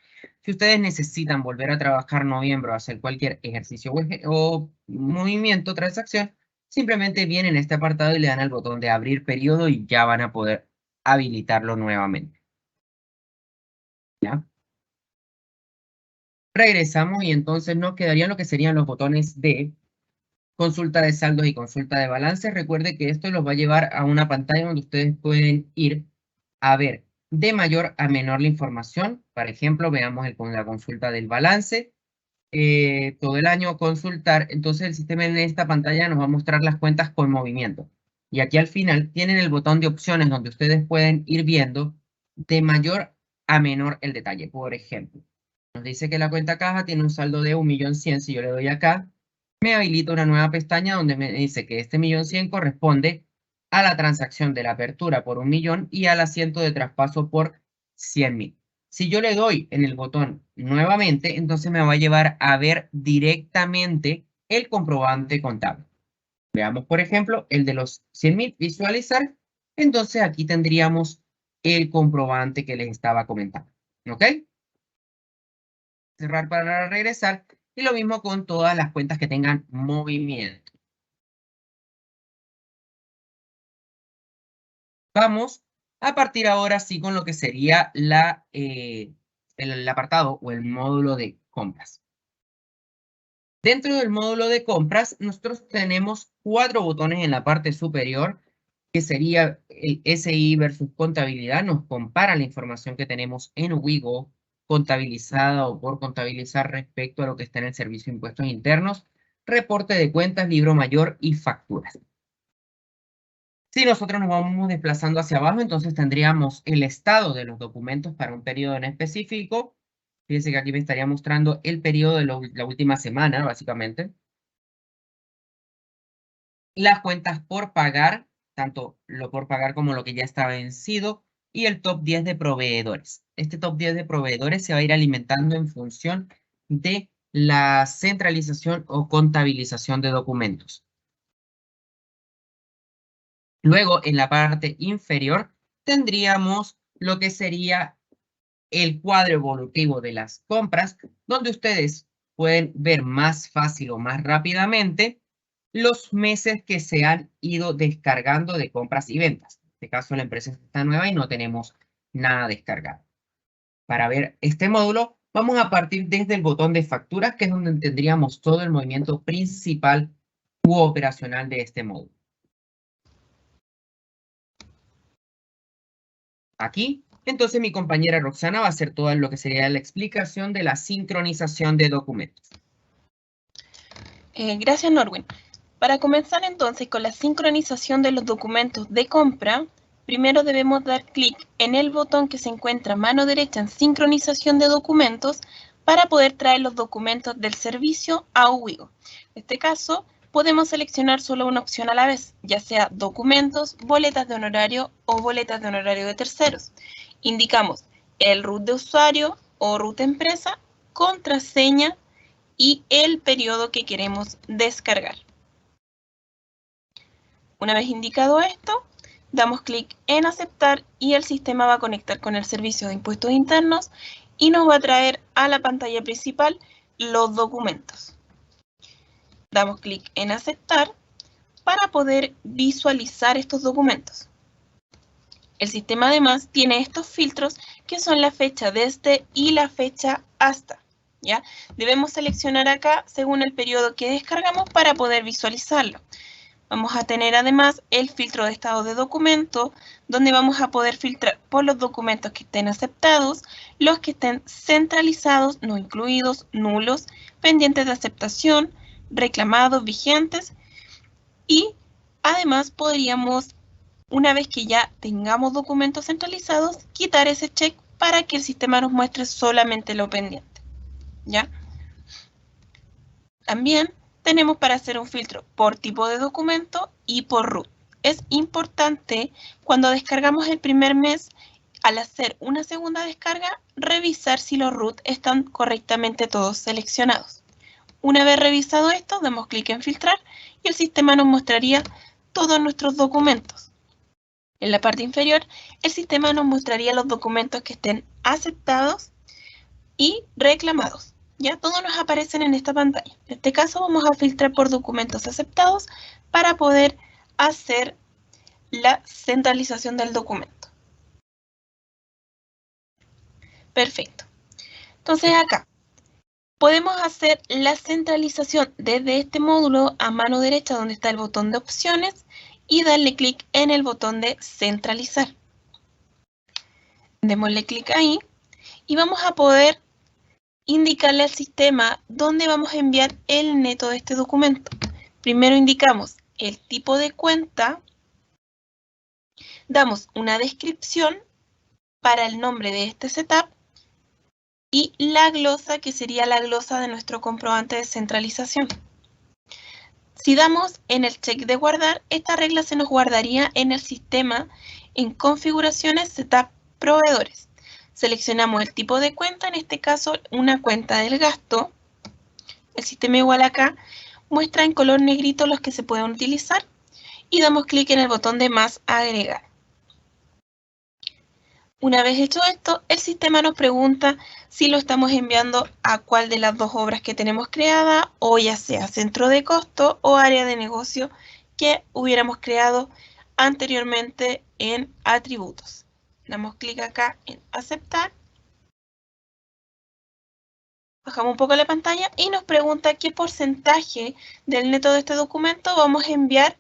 Si ustedes necesitan volver a trabajar noviembre o hacer cualquier ejercicio o movimiento, transacción, simplemente vienen a este apartado y le dan al botón de abrir periodo y ya van a poder habilitarlo nuevamente. ¿Ya? Regresamos y entonces nos quedarían lo que serían los botones de consulta de saldos y consulta de balance. Recuerde que esto los va a llevar a una pantalla donde ustedes pueden ir a ver de mayor a menor la información. Por ejemplo, veamos la consulta del balance. Todo el año consultar. Entonces el sistema en esta pantalla nos va a mostrar las cuentas con movimiento. Y aquí al final tienen el botón de opciones donde ustedes pueden ir viendo de mayor a menor el detalle. Por ejemplo, nos dice que la cuenta caja tiene un saldo de 1.100.000. Si yo le doy acá, me habilita una nueva pestaña donde me dice que este 1.100.000 corresponde a la transacción de la apertura por 1.000.000 y al asiento de traspaso por 100.000. Si yo le doy en el botón nuevamente, entonces me va a llevar a ver directamente el comprobante contable. Veamos, por ejemplo, el de los 100.000, visualizar. Entonces aquí tendríamos el comprobante que les estaba comentando. ¿Ok? Cerrar para regresar. Y lo mismo con todas las cuentas que tengan movimiento. Vamos a partir ahora sí con lo que sería el apartado o el módulo de compras. Dentro del módulo de compras, nosotros tenemos 4 botones en la parte superior, que sería el SI versus contabilidad. Nos compara la información que tenemos en Wigo, contabilizada o por contabilizar respecto a lo que está en el servicio de impuestos internos, reporte de cuentas, libro mayor y facturas. Si nosotros nos vamos desplazando hacia abajo, entonces tendríamos el estado de los documentos para un periodo en específico. Fíjense que aquí me estaría mostrando el periodo de la última semana, básicamente. Las cuentas por pagar, tanto lo por pagar como lo que ya está vencido, y el top 10 de proveedores. Este top 10 de proveedores se va a ir alimentando en función de la centralización o contabilización de documentos. Luego, en la parte inferior, tendríamos lo que sería el cuadro evolutivo de las compras, donde ustedes pueden ver más fácil o más rápidamente los meses que se han ido descargando de compras y ventas. En este caso, la empresa está nueva y no tenemos nada descargado. Para ver este módulo, vamos a partir desde el botón de facturas, que es donde tendríamos todo el movimiento principal u operacional de este módulo. Aquí, entonces mi compañera Roxana va a hacer toda lo que sería la explicación de la sincronización de documentos. Gracias, Norwin. Para comenzar entonces con la sincronización de los documentos de compra, primero debemos dar clic en el botón que se encuentra a mano derecha en sincronización de documentos para poder traer los documentos del servicio a Wigo. En este caso, podemos seleccionar solo una opción a la vez, ya sea documentos, boletas de honorario o boletas de honorario de terceros. Indicamos el root de usuario o root empresa, contraseña y el periodo que queremos descargar. Una vez indicado esto, damos clic en aceptar y el sistema va a conectar con el servicio de impuestos internos y nos va a traer a la pantalla principal los documentos. Damos clic en aceptar para poder visualizar estos documentos. El sistema además tiene estos filtros que son la fecha desde y la fecha hasta. ¿Ya? Debemos seleccionar acá según el periodo que descargamos para poder visualizarlo. Vamos a tener además el filtro de estado de documento, donde vamos a poder filtrar por los documentos que estén aceptados, los que estén centralizados, no incluidos, nulos, pendientes de aceptación, reclamados, vigentes. Y además podríamos, una vez que ya tengamos documentos centralizados, quitar ese check para que el sistema nos muestre solamente lo pendiente. ¿Ya? También tenemos para hacer un filtro por tipo de documento y por root. Es importante cuando descargamos el primer mes al hacer una segunda descarga, revisar si los root están correctamente todos seleccionados. Una vez revisado esto, damos clic en filtrar y el sistema nos mostraría todos nuestros documentos. En la parte inferior, el sistema nos mostraría los documentos que estén aceptados y reclamados. Ya todos nos aparecen en esta pantalla. En este caso vamos a filtrar por documentos aceptados para poder hacer la centralización del documento. Perfecto. Entonces acá podemos hacer la centralización desde este módulo a mano derecha donde está el botón de opciones y darle clic en el botón de centralizar. Démosle clic ahí y vamos a poder indicarle al sistema dónde vamos a enviar el neto de este documento. Primero indicamos el tipo de cuenta, damos una descripción para el nombre de este setup y la glosa, que sería la glosa de nuestro comprobante de centralización. Si damos en el check de guardar, esta regla se nos guardaría en el sistema en configuraciones setup proveedores. Seleccionamos el tipo de cuenta, en este caso una cuenta del gasto. El sistema igual acá muestra en color negrito los que se pueden utilizar y damos clic en el botón de más agregar. Una vez hecho esto, el sistema nos pregunta si lo estamos enviando a cuál de las dos obras que tenemos creada, o ya sea centro de costo o área de negocio que hubiéramos creado anteriormente en atributos. Damos clic acá en aceptar. Bajamos un poco la pantalla y nos pregunta qué porcentaje del neto de este documento vamos a enviar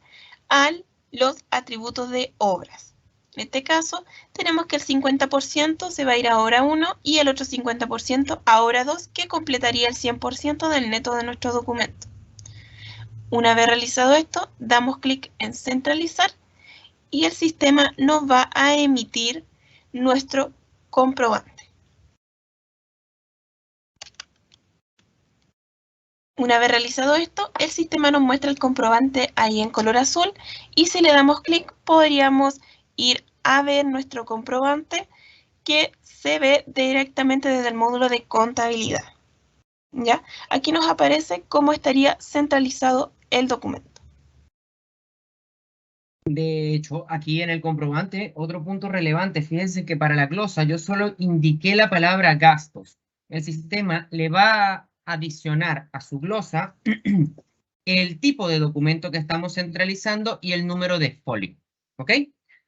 a los atributos de obras. En este caso, tenemos que el 50% se va a ir a hora 1 y el otro 50% a hora 2, que completaría el 100% del neto de nuestro documento. Una vez realizado esto, damos clic en centralizar y el sistema nos va a emitir nuestro comprobante. Una vez realizado esto, el sistema nos muestra el comprobante ahí en color azul y si le damos clic podríamos ir a ver nuestro comprobante que se ve directamente desde el módulo de contabilidad. ¿Ya? Aquí nos aparece cómo estaría centralizado el documento. De hecho, aquí en el comprobante, otro punto relevante, fíjense que para la glosa yo solo indiqué la palabra gastos. El sistema le va a adicionar a su glosa el tipo de documento que estamos centralizando y el número de folio. ¿Ok?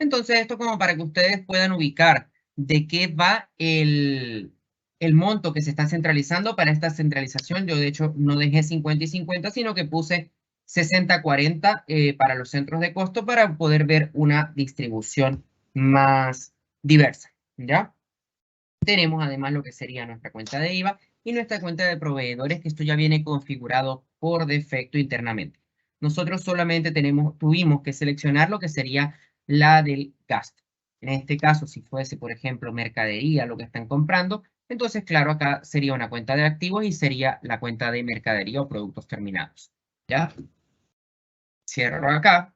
Entonces, esto como para que ustedes puedan ubicar de qué va el monto que se está centralizando para esta centralización. Yo, de hecho, no dejé 50 y 50, sino que puse 60-40 para los centros de costo para poder ver una distribución más diversa, ¿ya? Tenemos además lo que sería nuestra cuenta de IVA y nuestra cuenta de proveedores, que esto ya viene configurado por defecto internamente. Nosotros solamente tuvimos que seleccionar lo que sería la del gasto. En este caso, si fuese, por ejemplo, mercadería, lo que están comprando, entonces, claro, acá sería una cuenta de activos y sería la cuenta de mercadería o productos terminados. ¿Ya? Cierro acá.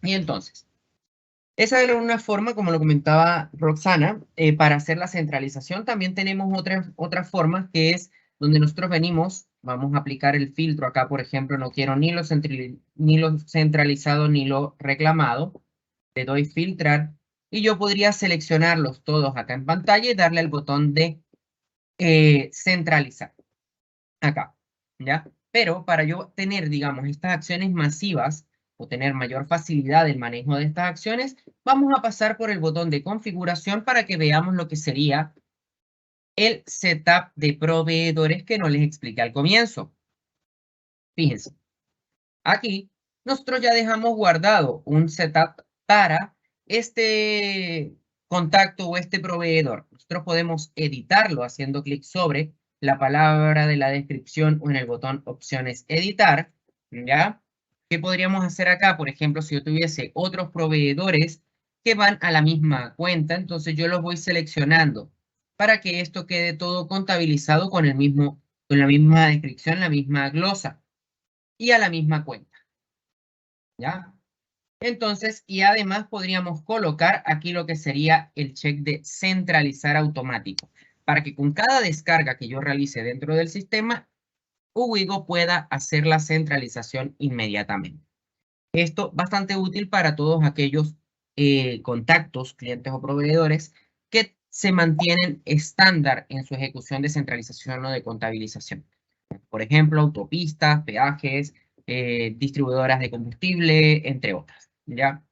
Y entonces, esa era una forma, como lo comentaba Roxana, para hacer la centralización. También tenemos otra forma, que es donde nosotros venimos, vamos a aplicar el filtro acá, por ejemplo, no quiero ni lo centralizado ni lo reclamado. Le doy filtrar y yo podría seleccionarlos todos acá en pantalla y darle el botón de centralizar. Acá, ¿ya? Pero para yo tener, digamos, estas acciones masivas o tener mayor facilidad en el manejo de estas acciones, vamos a pasar por el botón de configuración para que veamos lo que sería el setup de proveedores que no les expliqué al comienzo. Fíjense, aquí nosotros ya dejamos guardado un setup para este contacto o este proveedor. Nosotros podemos editarlo haciendo clic sobre la palabra de la descripción o en el botón opciones editar, ¿ya? ¿Qué podríamos hacer acá? Por ejemplo, si yo tuviese otros proveedores que van a la misma cuenta, entonces yo los voy seleccionando para que esto quede todo contabilizado con la misma descripción, la misma glosa y a la misma cuenta, ¿ya? Entonces, y además podríamos colocar aquí lo que sería el check de centralizar automático, para que con cada descarga que yo realice dentro del sistema, Uwigo pueda hacer la centralización inmediatamente. Esto bastante útil para todos aquellos contactos, clientes o proveedores que se mantienen estándar en su ejecución de centralización o de contabilización. Por ejemplo, autopistas, peajes, distribuidoras de combustible, entre otras, ¿ya?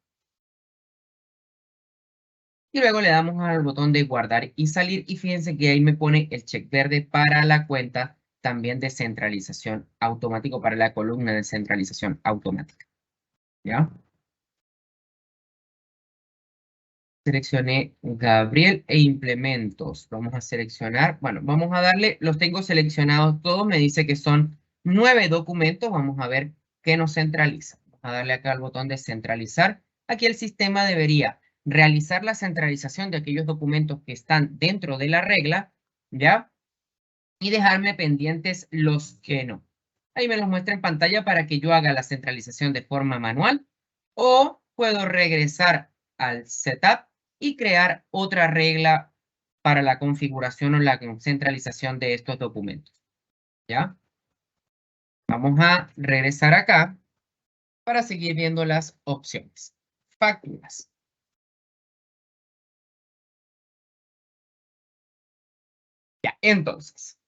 Y luego le damos al botón de guardar y salir y fíjense que ahí me pone el check verde para la cuenta también de centralización automático, para la columna de centralización automática, ¿ya? Seleccioné Gabriel e implementos. Vamos a seleccionar, bueno, vamos a darle, los tengo seleccionados todos, me dice que son 9 documentos, vamos a ver qué nos centraliza. Vamos a darle acá al botón de centralizar. Aquí el sistema debería realizar la centralización de aquellos documentos que están dentro de la regla, ¿ya? Y dejarme pendientes los que no. Ahí me los muestra en pantalla para que yo haga la centralización de forma manual o puedo regresar al setup y crear otra regla para la configuración o la centralización de estos documentos. ¿Ya? Vamos a regresar acá para seguir viendo las opciones. Facturas. Ya, entonces,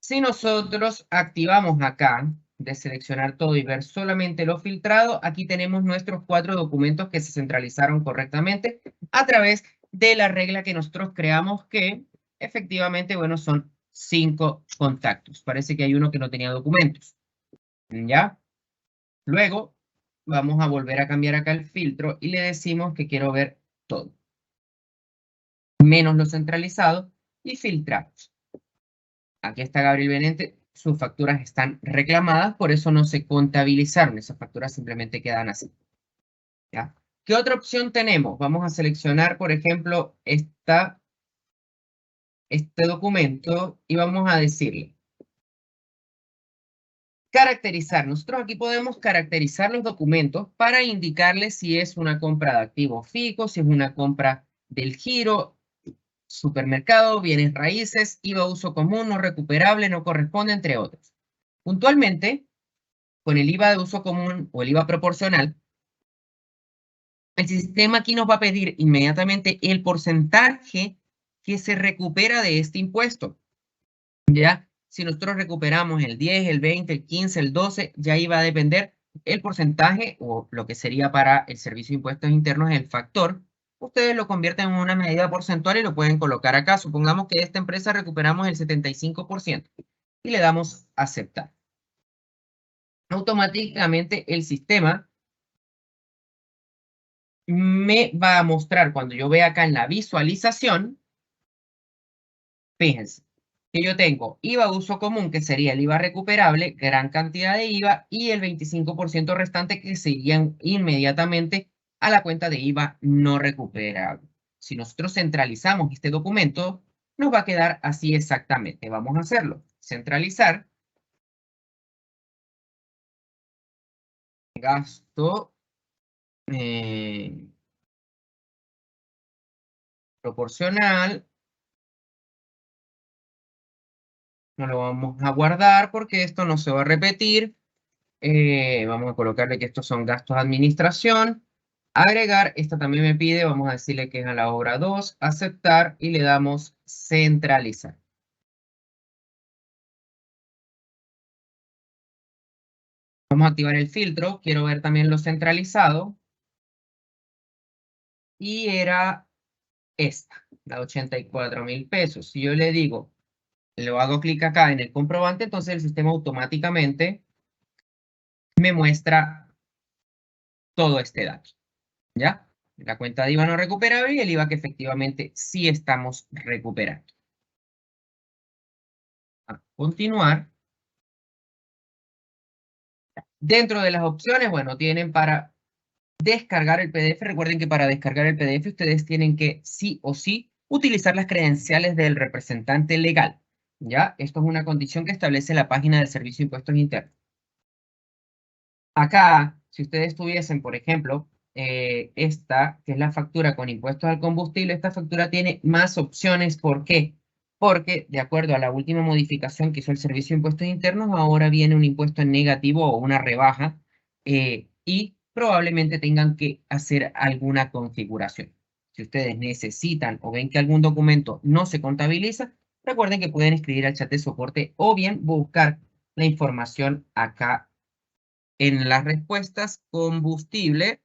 si nosotros activamos acá de seleccionar todo y ver solamente lo filtrado, aquí tenemos nuestros 4 documentos que se centralizaron correctamente a través de la regla que nosotros creamos que efectivamente, bueno, son 5 contactos. Parece que hay uno que no tenía documentos. ¿Ya? Luego vamos a volver a cambiar acá el filtro y le decimos que quiero ver todo. Menos lo centralizado y filtramos. Aquí está Gabriel Benente, sus facturas están reclamadas, por eso no se contabilizaron, esas facturas simplemente quedan así. ¿Ya? ¿Qué otra opción tenemos? Vamos a seleccionar, por ejemplo, este documento y vamos a decirle, caracterizar. Nosotros aquí podemos caracterizar los documentos para indicarles si es una compra de activo fijo, si es una compra del giro, supermercado, bienes raíces, IVA uso común, no recuperable, no corresponde, entre otros. Puntualmente, con el IVA de uso común o el IVA proporcional, el sistema aquí nos va a pedir inmediatamente el porcentaje que se recupera de este impuesto. ¿Ya? Si nosotros recuperamos el 10, el 20, el 15, el 12, ya ahí va a depender el porcentaje o lo que sería para el servicio de impuestos internos el factor. Ustedes lo convierten en una medida porcentual y lo pueden colocar acá. Supongamos que de esta empresa recuperamos el 75% y le damos aceptar. Automáticamente el sistema me va a mostrar cuando yo vea acá en la visualización, fíjense, que yo tengo IVA uso común, que sería el IVA recuperable, gran cantidad de IVA, y el 25% restante que se irían inmediatamente a la cuenta de IVA no recuperable. Si nosotros centralizamos este documento, nos va a quedar así exactamente. Vamos a hacerlo. Centralizar. Gasto proporcional. No lo vamos a guardar porque esto no se va a repetir. Vamos a colocarle que estos son gastos de administración. Agregar, esta también me pide, vamos a decirle que es a la obra 2, aceptar y le damos centralizar. Vamos a activar el filtro, quiero ver también lo centralizado. Y era esta, la 84.000 pesos. Si yo le digo, le hago clic acá en el comprobante, entonces el sistema automáticamente me muestra todo este dato. ¿Ya? La cuenta de IVA no recuperable y el IVA que efectivamente sí estamos recuperando. A continuar. Dentro de las opciones, bueno, tienen para descargar el PDF. Recuerden que para descargar el PDF ustedes tienen que sí o sí utilizar las credenciales del representante legal. ¿Ya? Esto es una condición que establece la página del Servicio de Impuestos Internos. Acá, si ustedes tuviesen, por ejemplo, esta, que es la factura con impuestos al combustible, esta factura tiene más opciones. ¿Por qué? Porque, de acuerdo a la última modificación que hizo el Servicio de Impuestos Internos, ahora viene un impuesto en negativo o una rebaja, y probablemente tengan que hacer alguna configuración. Si ustedes necesitan o ven que algún documento no se contabiliza, recuerden que pueden escribir al chat de soporte o bien buscar la información acá en las respuestas, combustible,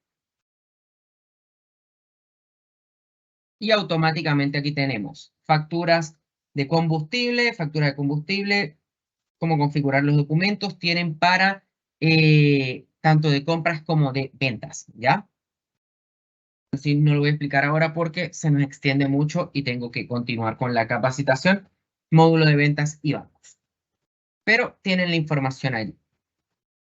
y automáticamente aquí tenemos facturas de combustible, cómo configurar los documentos, tienen para tanto de compras como de ventas, ¿ya? Así no lo voy a explicar ahora porque se nos extiende mucho y tengo que continuar con la capacitación, módulo de ventas y bancos. Pero tienen la información ahí.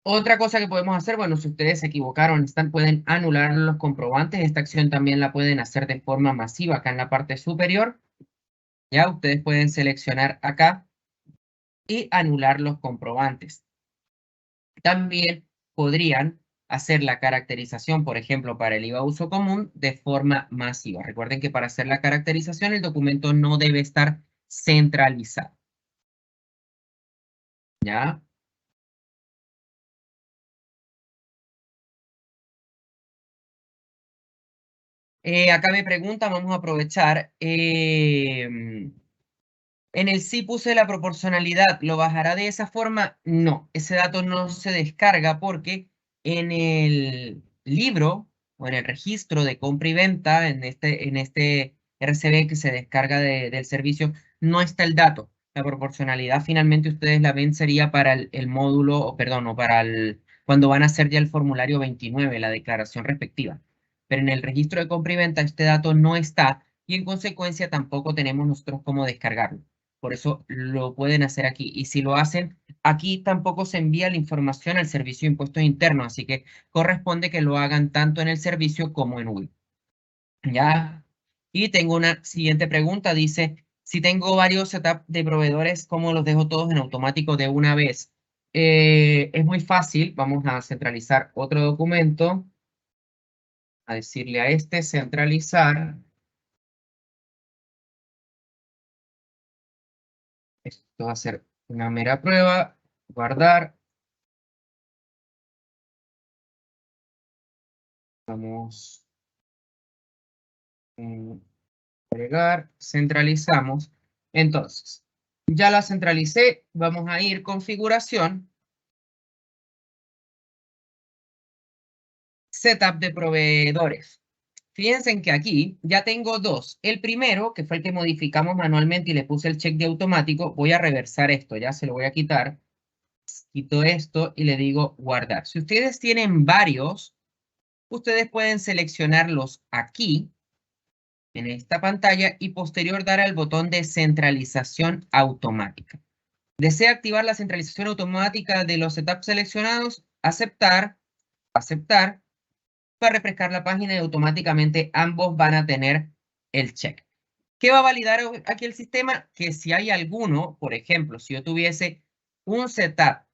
Otra cosa que podemos hacer, bueno, si ustedes se equivocaron, pueden anular los comprobantes. Esta acción también la pueden hacer de forma masiva acá en la parte superior. Ya ustedes pueden seleccionar acá y anular los comprobantes. También podrían hacer la caracterización, por ejemplo, para el IVA uso común de forma masiva. Recuerden que para hacer la caracterización el documento no debe estar centralizado. ¿Ya? Acá me pregunta, vamos a aprovechar. En el sí puse la proporcionalidad, ¿lo bajará de esa forma? No, ese dato no se descarga porque en el libro o en el registro de compra y venta, en este RCB que se descarga del servicio, no está el dato. La proporcionalidad finalmente ustedes la ven sería para el módulo, o perdón, o para cuando van a hacer ya el formulario 29, la declaración respectiva. Pero en el registro de compra y venta este dato no está y en consecuencia tampoco tenemos nosotros cómo descargarlo. Por eso lo pueden hacer aquí. Y si lo hacen, aquí tampoco se envía la información al servicio de impuestos internos, así que corresponde que lo hagan tanto en el servicio como en Wii. ¿Ya? Y tengo una siguiente pregunta. Dice, si tengo varios setups de proveedores, ¿cómo los dejo todos en automático de una vez? Es muy fácil. Vamos a centralizar otro documento. A decirle a este centralizar. Esto va a ser una mera prueba. Guardar. Vamos a agregar. Centralizamos. Entonces, ya la centralicé. Vamos a ir configuración. Setup de proveedores. Fíjense que aquí ya tengo dos. El primero, que fue el que modificamos manualmente y le puse el check de automático, voy a reversar esto, ya se lo voy a quitar. Quito esto y le digo guardar. Si ustedes tienen varios, ustedes pueden seleccionarlos aquí, en esta pantalla, y posterior dar al botón de centralización automática. ¿Desea activar la centralización automática de los setups seleccionados? Aceptar, aceptar. Para refrescar la página y automáticamente ambos van a tener el check. ¿Qué va a validar aquí el sistema? Que si hay alguno, por ejemplo, si yo tuviese un setup,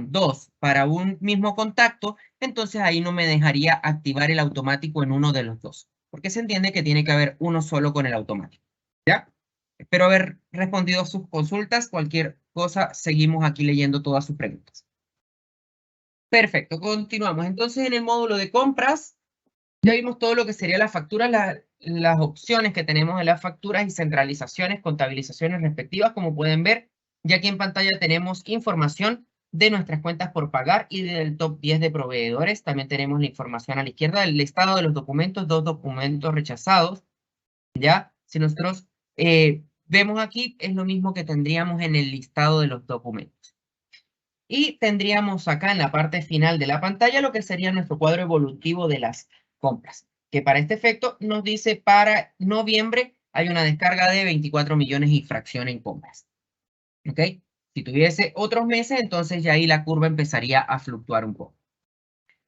dos para un mismo contacto, entonces ahí no me dejaría activar el automático en uno de los dos, porque se entiende que tiene que haber uno solo con el automático. ¿Ya? Espero haber respondido sus consultas. Cualquier cosa, seguimos aquí leyendo todas sus preguntas. Perfecto, continuamos. Entonces, en el módulo de compras, ya vimos todo lo que sería la factura, las opciones que tenemos en las facturas y centralizaciones, contabilizaciones respectivas, como pueden ver. Ya aquí en pantalla tenemos información de nuestras cuentas por pagar y del top 10 de proveedores. También tenemos la información a la izquierda del listado de los documentos, 2 documentos rechazados. ¿Ya? Si nosotros vemos aquí, es lo mismo que tendríamos en el listado de los documentos. Y tendríamos acá en la parte final de la pantalla lo que sería nuestro cuadro evolutivo de las compras, que para este efecto nos dice para noviembre hay una descarga de 24 millones y fracción en compras. ¿Ok? Si tuviese otros meses, entonces ya ahí la curva empezaría a fluctuar un poco.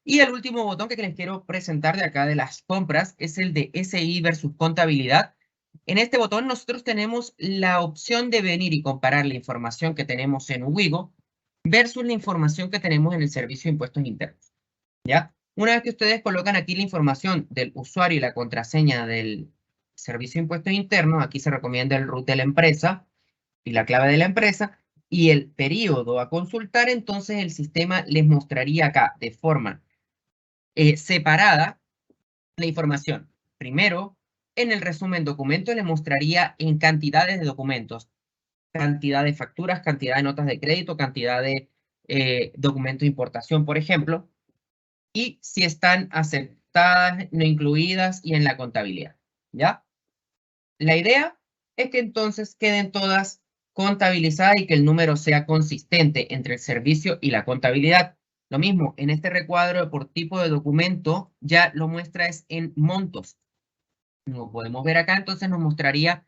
Y el último botón que les quiero presentar de acá de las compras es el de SI versus contabilidad. En este botón nosotros tenemos la opción de venir y comparar la información que tenemos en Wigo versus la información que tenemos en el Servicio de Impuestos Internos. ¿Ya? Una vez que ustedes colocan aquí la información del usuario y la contraseña del servicio de impuestos internos, aquí se recomienda el root de la empresa y la clave de la empresa y el periodo a consultar, entonces el sistema les mostraría acá de forma separada la información. Primero, en el resumen documento le mostraría en cantidades de documentos, cantidad de facturas, cantidad de notas de crédito, cantidad de documentos de importación, por ejemplo, y si están aceptadas, no incluidas y en la contabilidad, ¿ya? La idea es que entonces queden todas contabilizadas y que el número sea consistente entre el servicio y la contabilidad. Lo mismo, en este recuadro por tipo de documento ya lo muestra es en montos. Como podemos ver acá, entonces nos mostraría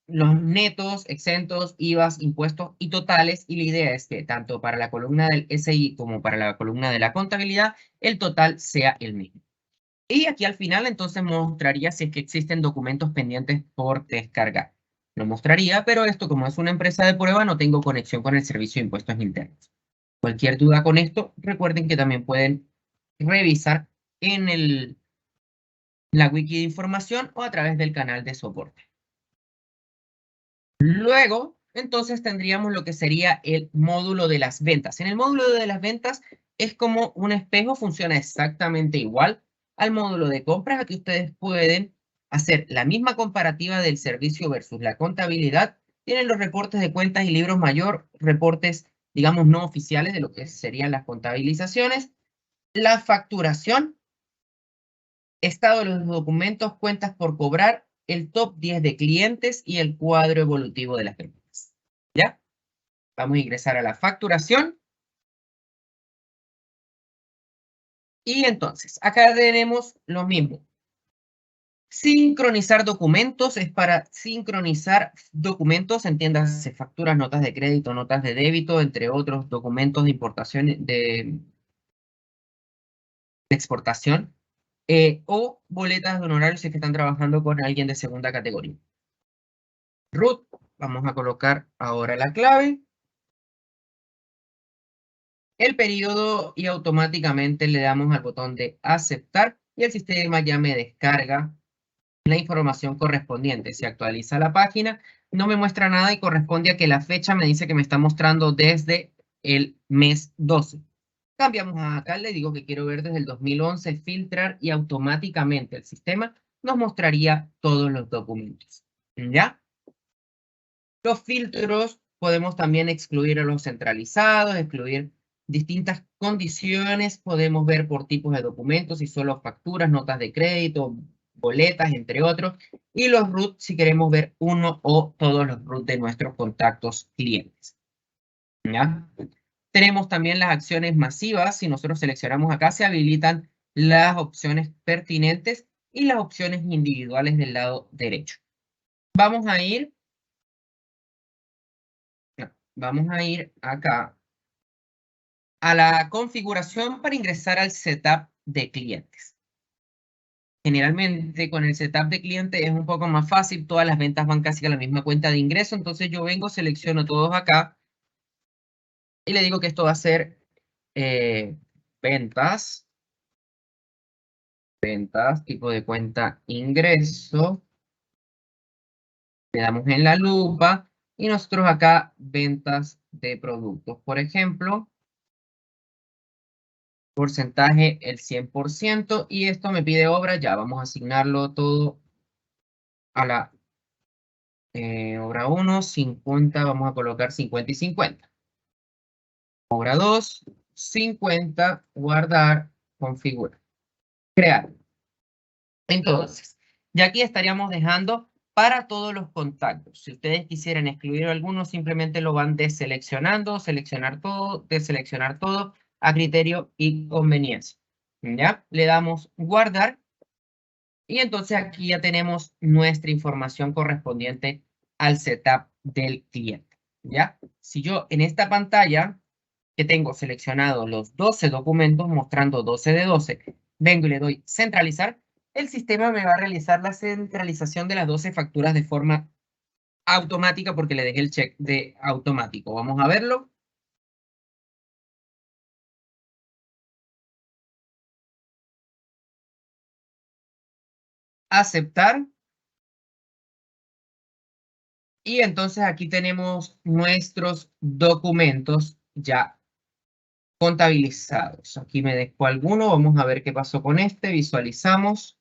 los netos, exentos, IVAs, impuestos y totales. Y la idea es que tanto para la columna del SI como para la columna de la contabilidad, el total sea el mismo. Y aquí al final entonces mostraría si es que existen documentos pendientes por descargar. Lo mostraría, pero esto como es una empresa de prueba, no tengo conexión con el servicio de impuestos internos. Cualquier duda con esto, recuerden que también pueden revisar en la wiki de información o a través del canal de soporte. Luego, entonces tendríamos lo que sería el módulo de las ventas. En el módulo de las ventas es como un espejo, funciona exactamente igual al módulo de compras. Aquí ustedes pueden hacer la misma comparativa del servicio versus la contabilidad. Tienen los reportes de cuentas y libros mayor, reportes, digamos, no oficiales de lo que serían las contabilizaciones, la facturación, estado de los documentos, cuentas por cobrar, el top 10 de clientes y el cuadro evolutivo de las ventas. ¿Ya? Vamos a ingresar a la facturación. Y entonces, acá tenemos lo mismo. Sincronizar documentos es para sincronizar documentos, entiéndase facturas, notas de crédito, notas de débito, entre otros documentos de importación, de exportación, o boletas de honorarios si es que están trabajando con alguien de segunda categoría. Root, vamos a colocar ahora la clave, el periodo y automáticamente le damos al botón de aceptar y el sistema ya me descarga la información correspondiente. Se actualiza la página, no me muestra nada y corresponde a que la fecha me dice que me está mostrando desde el mes 12. Cambiamos acá, le digo que quiero ver desde el 2011, filtrar y automáticamente el sistema nos mostraría todos los documentos. ¿Ya? Los filtros podemos también excluir a los centralizados, excluir distintas condiciones, podemos ver por tipos de documentos, si solo facturas, notas de crédito, boletas, entre otros, y los root si queremos ver uno o todos los root de nuestros contactos clientes. ¿Ya? Tenemos también las acciones masivas, si nosotros seleccionamos acá se habilitan las opciones pertinentes y las opciones individuales del lado derecho. Vamos a ir acá a la configuración para ingresar al setup de clientes. Generalmente con el setup de clientes es un poco más fácil, todas las ventas van casi a la misma cuenta de ingreso, entonces yo vengo, selecciono todos acá y le digo que esto va a ser ventas, tipo de cuenta ingreso, le damos en la lupa y nosotros acá ventas de productos, por ejemplo. Porcentaje el 100% y esto me pide obra, ya vamos a asignarlo todo a la obra 1, 50, vamos a colocar 50 y 50. Obra 2, 50, guardar, configurar, crear. Entonces, ya aquí estaríamos dejando para todos los contactos. Si ustedes quisieran excluir alguno, simplemente lo van deseleccionando, seleccionar todo, deseleccionar todo, a criterio y conveniencia. ¿Ya? Le damos guardar. Y entonces aquí ya tenemos nuestra información correspondiente al setup del cliente. ¿Ya? Si yo en esta pantalla que tengo seleccionado los 12 documentos mostrando 12 de 12, vengo y le doy centralizar, el sistema me va a realizar la centralización de las 12 facturas de forma automática porque le dejé el check de automático. Vamos a verlo. aceptar. Y entonces aquí tenemos nuestros documentos ya contabilizados. Aquí me dejo alguno. Vamos a ver qué pasó con este. Visualizamos.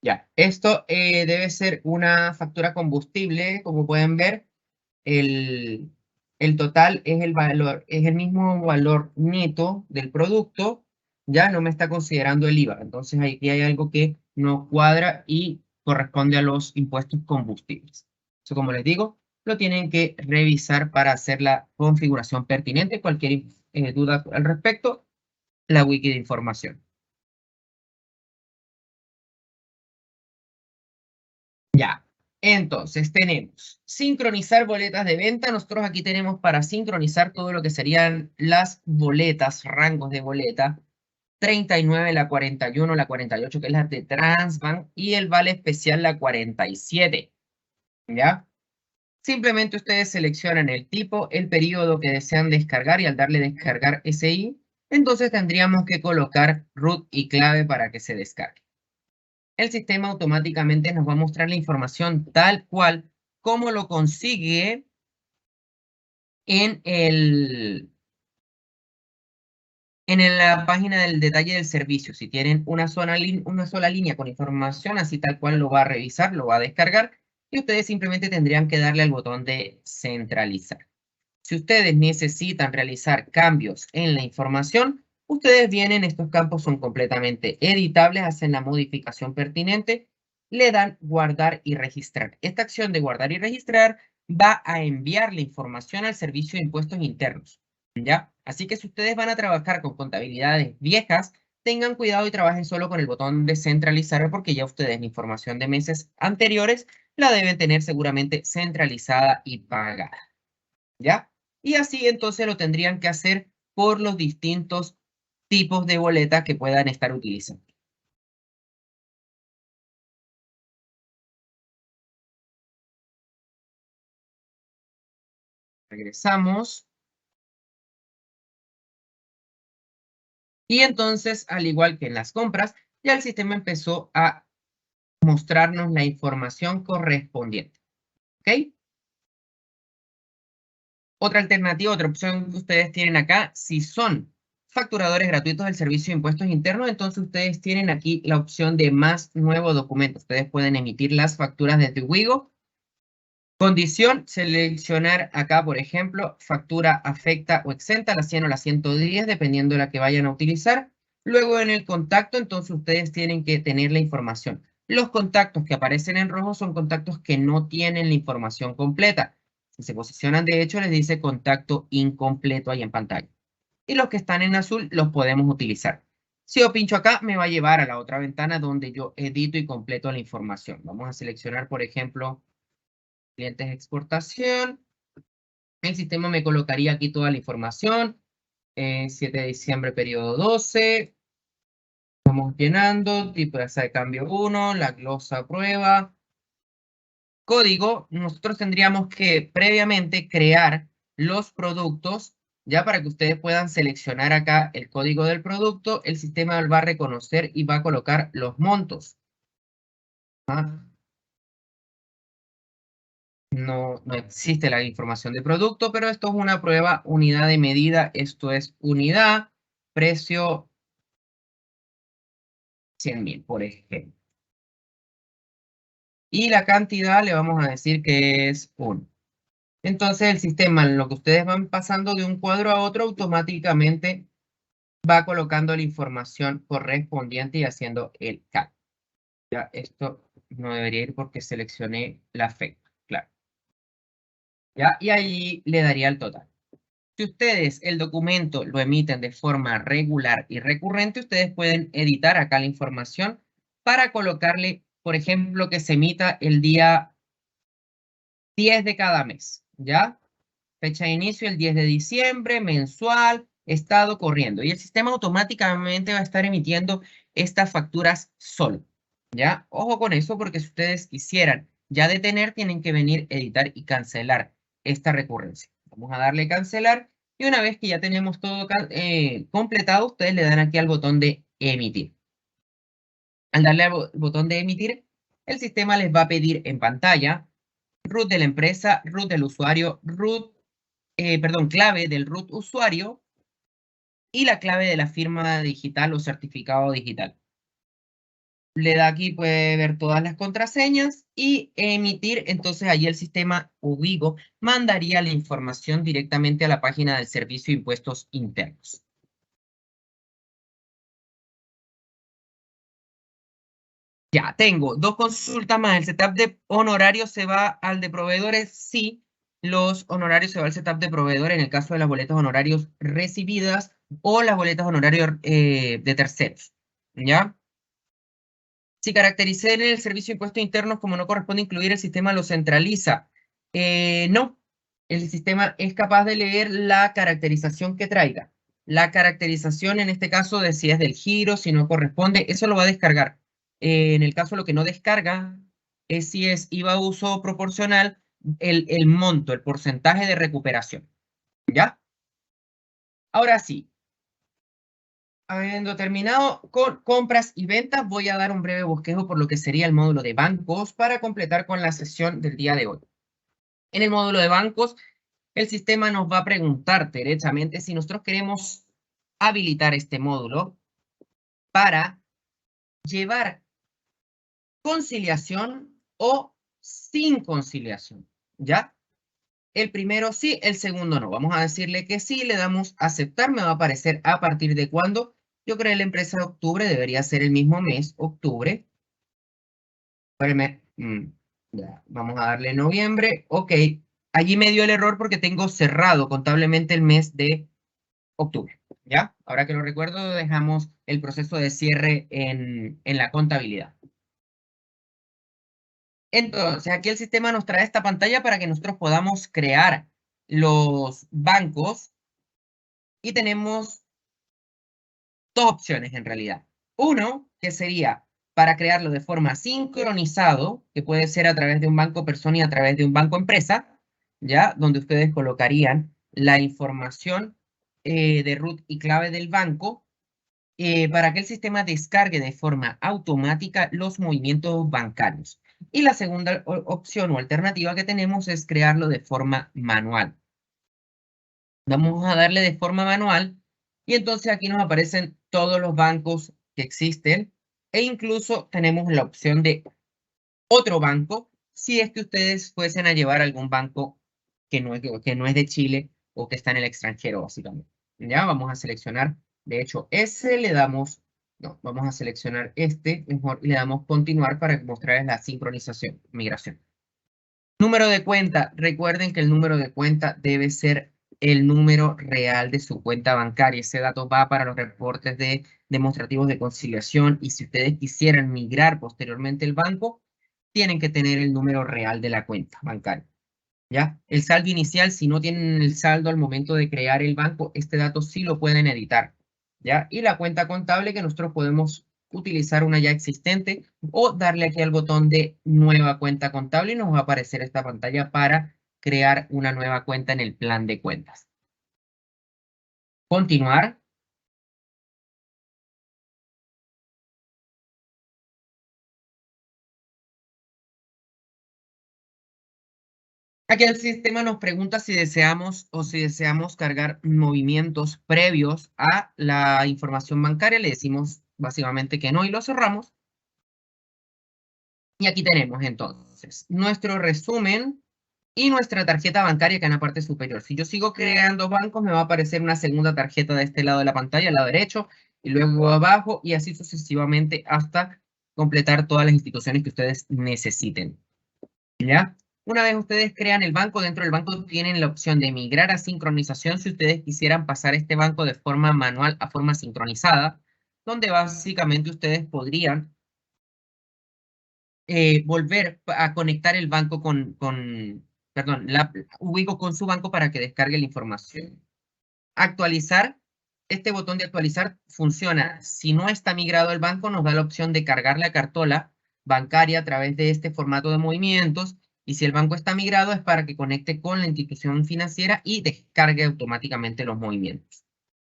Ya, esto debe ser una factura combustible. Como pueden ver, el total es el valor, es el mismo valor neto del producto. Ya no me está considerando el IVA. Entonces aquí hay algo que no cuadra y corresponde a los impuestos combustibles. Eso, como les digo, lo tienen que revisar para hacer la configuración pertinente. Cualquier duda al respecto, la wiki de información. Ya, entonces tenemos sincronizar boletas de venta. Nosotros aquí tenemos para sincronizar todo lo que serían las boletas, rangos de boleta. 39, la 41, la 48, que es la de Transbank, y el vale especial, la 47. ¿Ya? Simplemente ustedes seleccionan el tipo, el periodo que desean descargar y al darle descargar SI, entonces tendríamos que colocar root y clave para que se descargue. El sistema automáticamente nos va a mostrar la información tal cual como lo consigue en la página del detalle del servicio. Si tienen una sola línea con información, así tal cual lo va a revisar, lo va a descargar y ustedes simplemente tendrían que darle al botón de centralizar. Si ustedes necesitan realizar cambios en la información, ustedes vienen, estos campos son completamente editables, hacen la modificación pertinente, le dan guardar y registrar. Esta acción de guardar y registrar va a enviar la información al servicio de impuestos internos, ¿ya? Así que si ustedes van a trabajar con contabilidades viejas, tengan cuidado y trabajen solo con el botón de centralizar porque ya ustedes la información de meses anteriores la deben tener seguramente centralizada y pagada, ¿ya? Y así entonces lo tendrían que hacer por los distintos tipos de boletas que puedan estar utilizando. Regresamos. Y entonces, al igual que en las compras, ya el sistema empezó a mostrarnos la información correspondiente. ¿Ok? Otra alternativa, otra opción que ustedes tienen acá, si son facturadores gratuitos del servicio de impuestos internos, entonces ustedes tienen aquí la opción de más nuevo documento. Ustedes pueden emitir las facturas desde Wigo. Condición, seleccionar acá, por ejemplo, factura afecta o exenta, la 100 o la 110, dependiendo de la que vayan a utilizar. Luego en el contacto, entonces ustedes tienen que tener la información. Los contactos que aparecen en rojo son contactos que no tienen la información completa. Si se posicionan de hecho, les dice contacto incompleto ahí en pantalla. Y los que están en azul los podemos utilizar. Si yo pincho acá, me va a llevar a la otra ventana donde yo edito y completo la información. Vamos a seleccionar, por ejemplo, clientes de exportación. El sistema me colocaría aquí toda la información. 7 de diciembre, periodo 12. Estamos llenando, tipo de tasa de cambio 1, la glosa prueba. Código, nosotros tendríamos que previamente crear los productos, ya para que ustedes puedan seleccionar acá el código del producto. El sistema va a reconocer y va a colocar los montos. ¿Ah? No existe la información de producto, pero esto es una prueba, unidad de medida, esto es unidad, precio 100.000, por ejemplo. Y la cantidad le vamos a decir que es 1. Entonces el sistema, en lo que ustedes van pasando de un cuadro a otro, automáticamente va colocando la información correspondiente y haciendo el cálculo. Ya esto no debería ir porque seleccioné la fecha, claro. ¿Ya? Y ahí le daría el total. Si ustedes el documento lo emiten de forma regular y recurrente, ustedes pueden editar acá la información para colocarle, por ejemplo, que se emita el día 10 de cada mes, ¿ya? Fecha de inicio el 10 de diciembre, mensual, estado corriendo. Y el sistema automáticamente va a estar emitiendo estas facturas solo, ¿ya? Ojo con eso porque si ustedes quisieran ya detener, tienen que venir, editar y cancelar esta recurrencia. Vamos a darle cancelar Y una vez que ya tenemos todo completado, ustedes le dan aquí al botón de emitir. Al darle al botón de emitir, el sistema les va a pedir en pantalla root de la empresa, root del usuario, clave del root usuario y la clave de la firma digital o certificado digital. Le da aquí, puede ver todas las contraseñas y emitir. Entonces allí el sistema Ubigo mandaría la información directamente a la página del Servicio de Impuestos Internos. Ya, tengo dos consultas más. ¿El setup de honorarios se va al de proveedores? Sí, los honorarios se va al setup de proveedores en el caso de las boletas honorarios recibidas o las boletas honorarios de terceros. ¿Ya? Si caractericé en el servicio de impuestos internos como no corresponde incluir, el sistema lo centraliza. No, el sistema es capaz de leer la caracterización que traiga. La caracterización en este caso de si es del giro, si no corresponde, eso lo va a descargar. En el caso lo que no descarga es si es IVA uso proporcional, el monto, el porcentaje de recuperación. ¿Ya? Ahora sí, habiendo terminado con compras y ventas, voy a dar un breve bosquejo por lo que sería el módulo de bancos para completar con la sesión del día de hoy. En el módulo de bancos, el sistema nos va a preguntar derechamente si nosotros queremos habilitar este módulo para llevar conciliación o sin conciliación, ¿ya? El primero sí, el segundo no. Vamos a decirle que sí, le damos aceptar, me va a aparecer a partir de cuándo. Yo creo que la empresa de octubre debería ser el mismo mes, octubre. Ya, vamos a darle noviembre. Ok, allí me dio el error porque tengo cerrado contablemente el mes de octubre. ¿Ya? Ahora que lo recuerdo, dejamos el proceso de cierre en la contabilidad. Entonces, aquí el sistema nos trae esta pantalla para que nosotros podamos crear los bancos y tenemos dos opciones en realidad. Uno, que sería para crearlo de forma sincronizado, que puede ser a través de un banco persona y a través de un banco empresa, ¿ya? Donde ustedes colocarían la información de root y clave del banco para que el sistema descargue de forma automática los movimientos bancarios. Y la segunda opción o alternativa que tenemos es crearlo de forma manual. Vamos a darle de forma manual y entonces aquí nos aparecen todos los bancos que existen e incluso tenemos la opción de otro banco si es que ustedes fuesen a llevar algún banco que no es de Chile o que está en el extranjero básicamente. Ya vamos a seleccionar, de hecho, ese le damos, no, vamos a seleccionar este mejor y le damos continuar para mostrarles la sincronización, migración. Número de cuenta. Recuerden que el número de cuenta debe ser el número real de su cuenta bancaria. Ese dato va para los reportes de demostrativos de conciliación y si ustedes quisieran migrar posteriormente el banco, tienen que tener el número real de la cuenta bancaria. ¿Ya? El saldo inicial, si no tienen el saldo al momento de crear el banco, este dato sí lo pueden editar. ¿Ya? Y la cuenta contable que nosotros podemos utilizar una ya existente o darle aquí al botón de nueva cuenta contable y nos va a aparecer esta pantalla para crear una nueva cuenta en el plan de cuentas. Continuar. Aquí el sistema nos pregunta si deseamos cargar movimientos previos a la información bancaria. Le decimos básicamente que no y lo cerramos. Y aquí tenemos entonces nuestro resumen y nuestra tarjeta bancaria acá en la parte superior. Si yo sigo creando bancos, me va a aparecer una segunda tarjeta de este lado de la pantalla, al lado derecho, y luego abajo, y así sucesivamente hasta completar todas las instituciones que ustedes necesiten. ¿Ya? Una vez ustedes crean el banco, dentro del banco tienen la opción de migrar a sincronización si ustedes quisieran pasar este banco de forma manual a forma sincronizada, donde básicamente ustedes podrían volver a conectar el banco perdón, Ubigo con su banco para que descargue la información. Actualizar, este botón de actualizar funciona. Si no está migrado el banco, nos da la opción de cargar la cartola bancaria a través de este formato de movimientos Y si el banco está migrado es para que conecte con la institución financiera y descargue automáticamente los movimientos.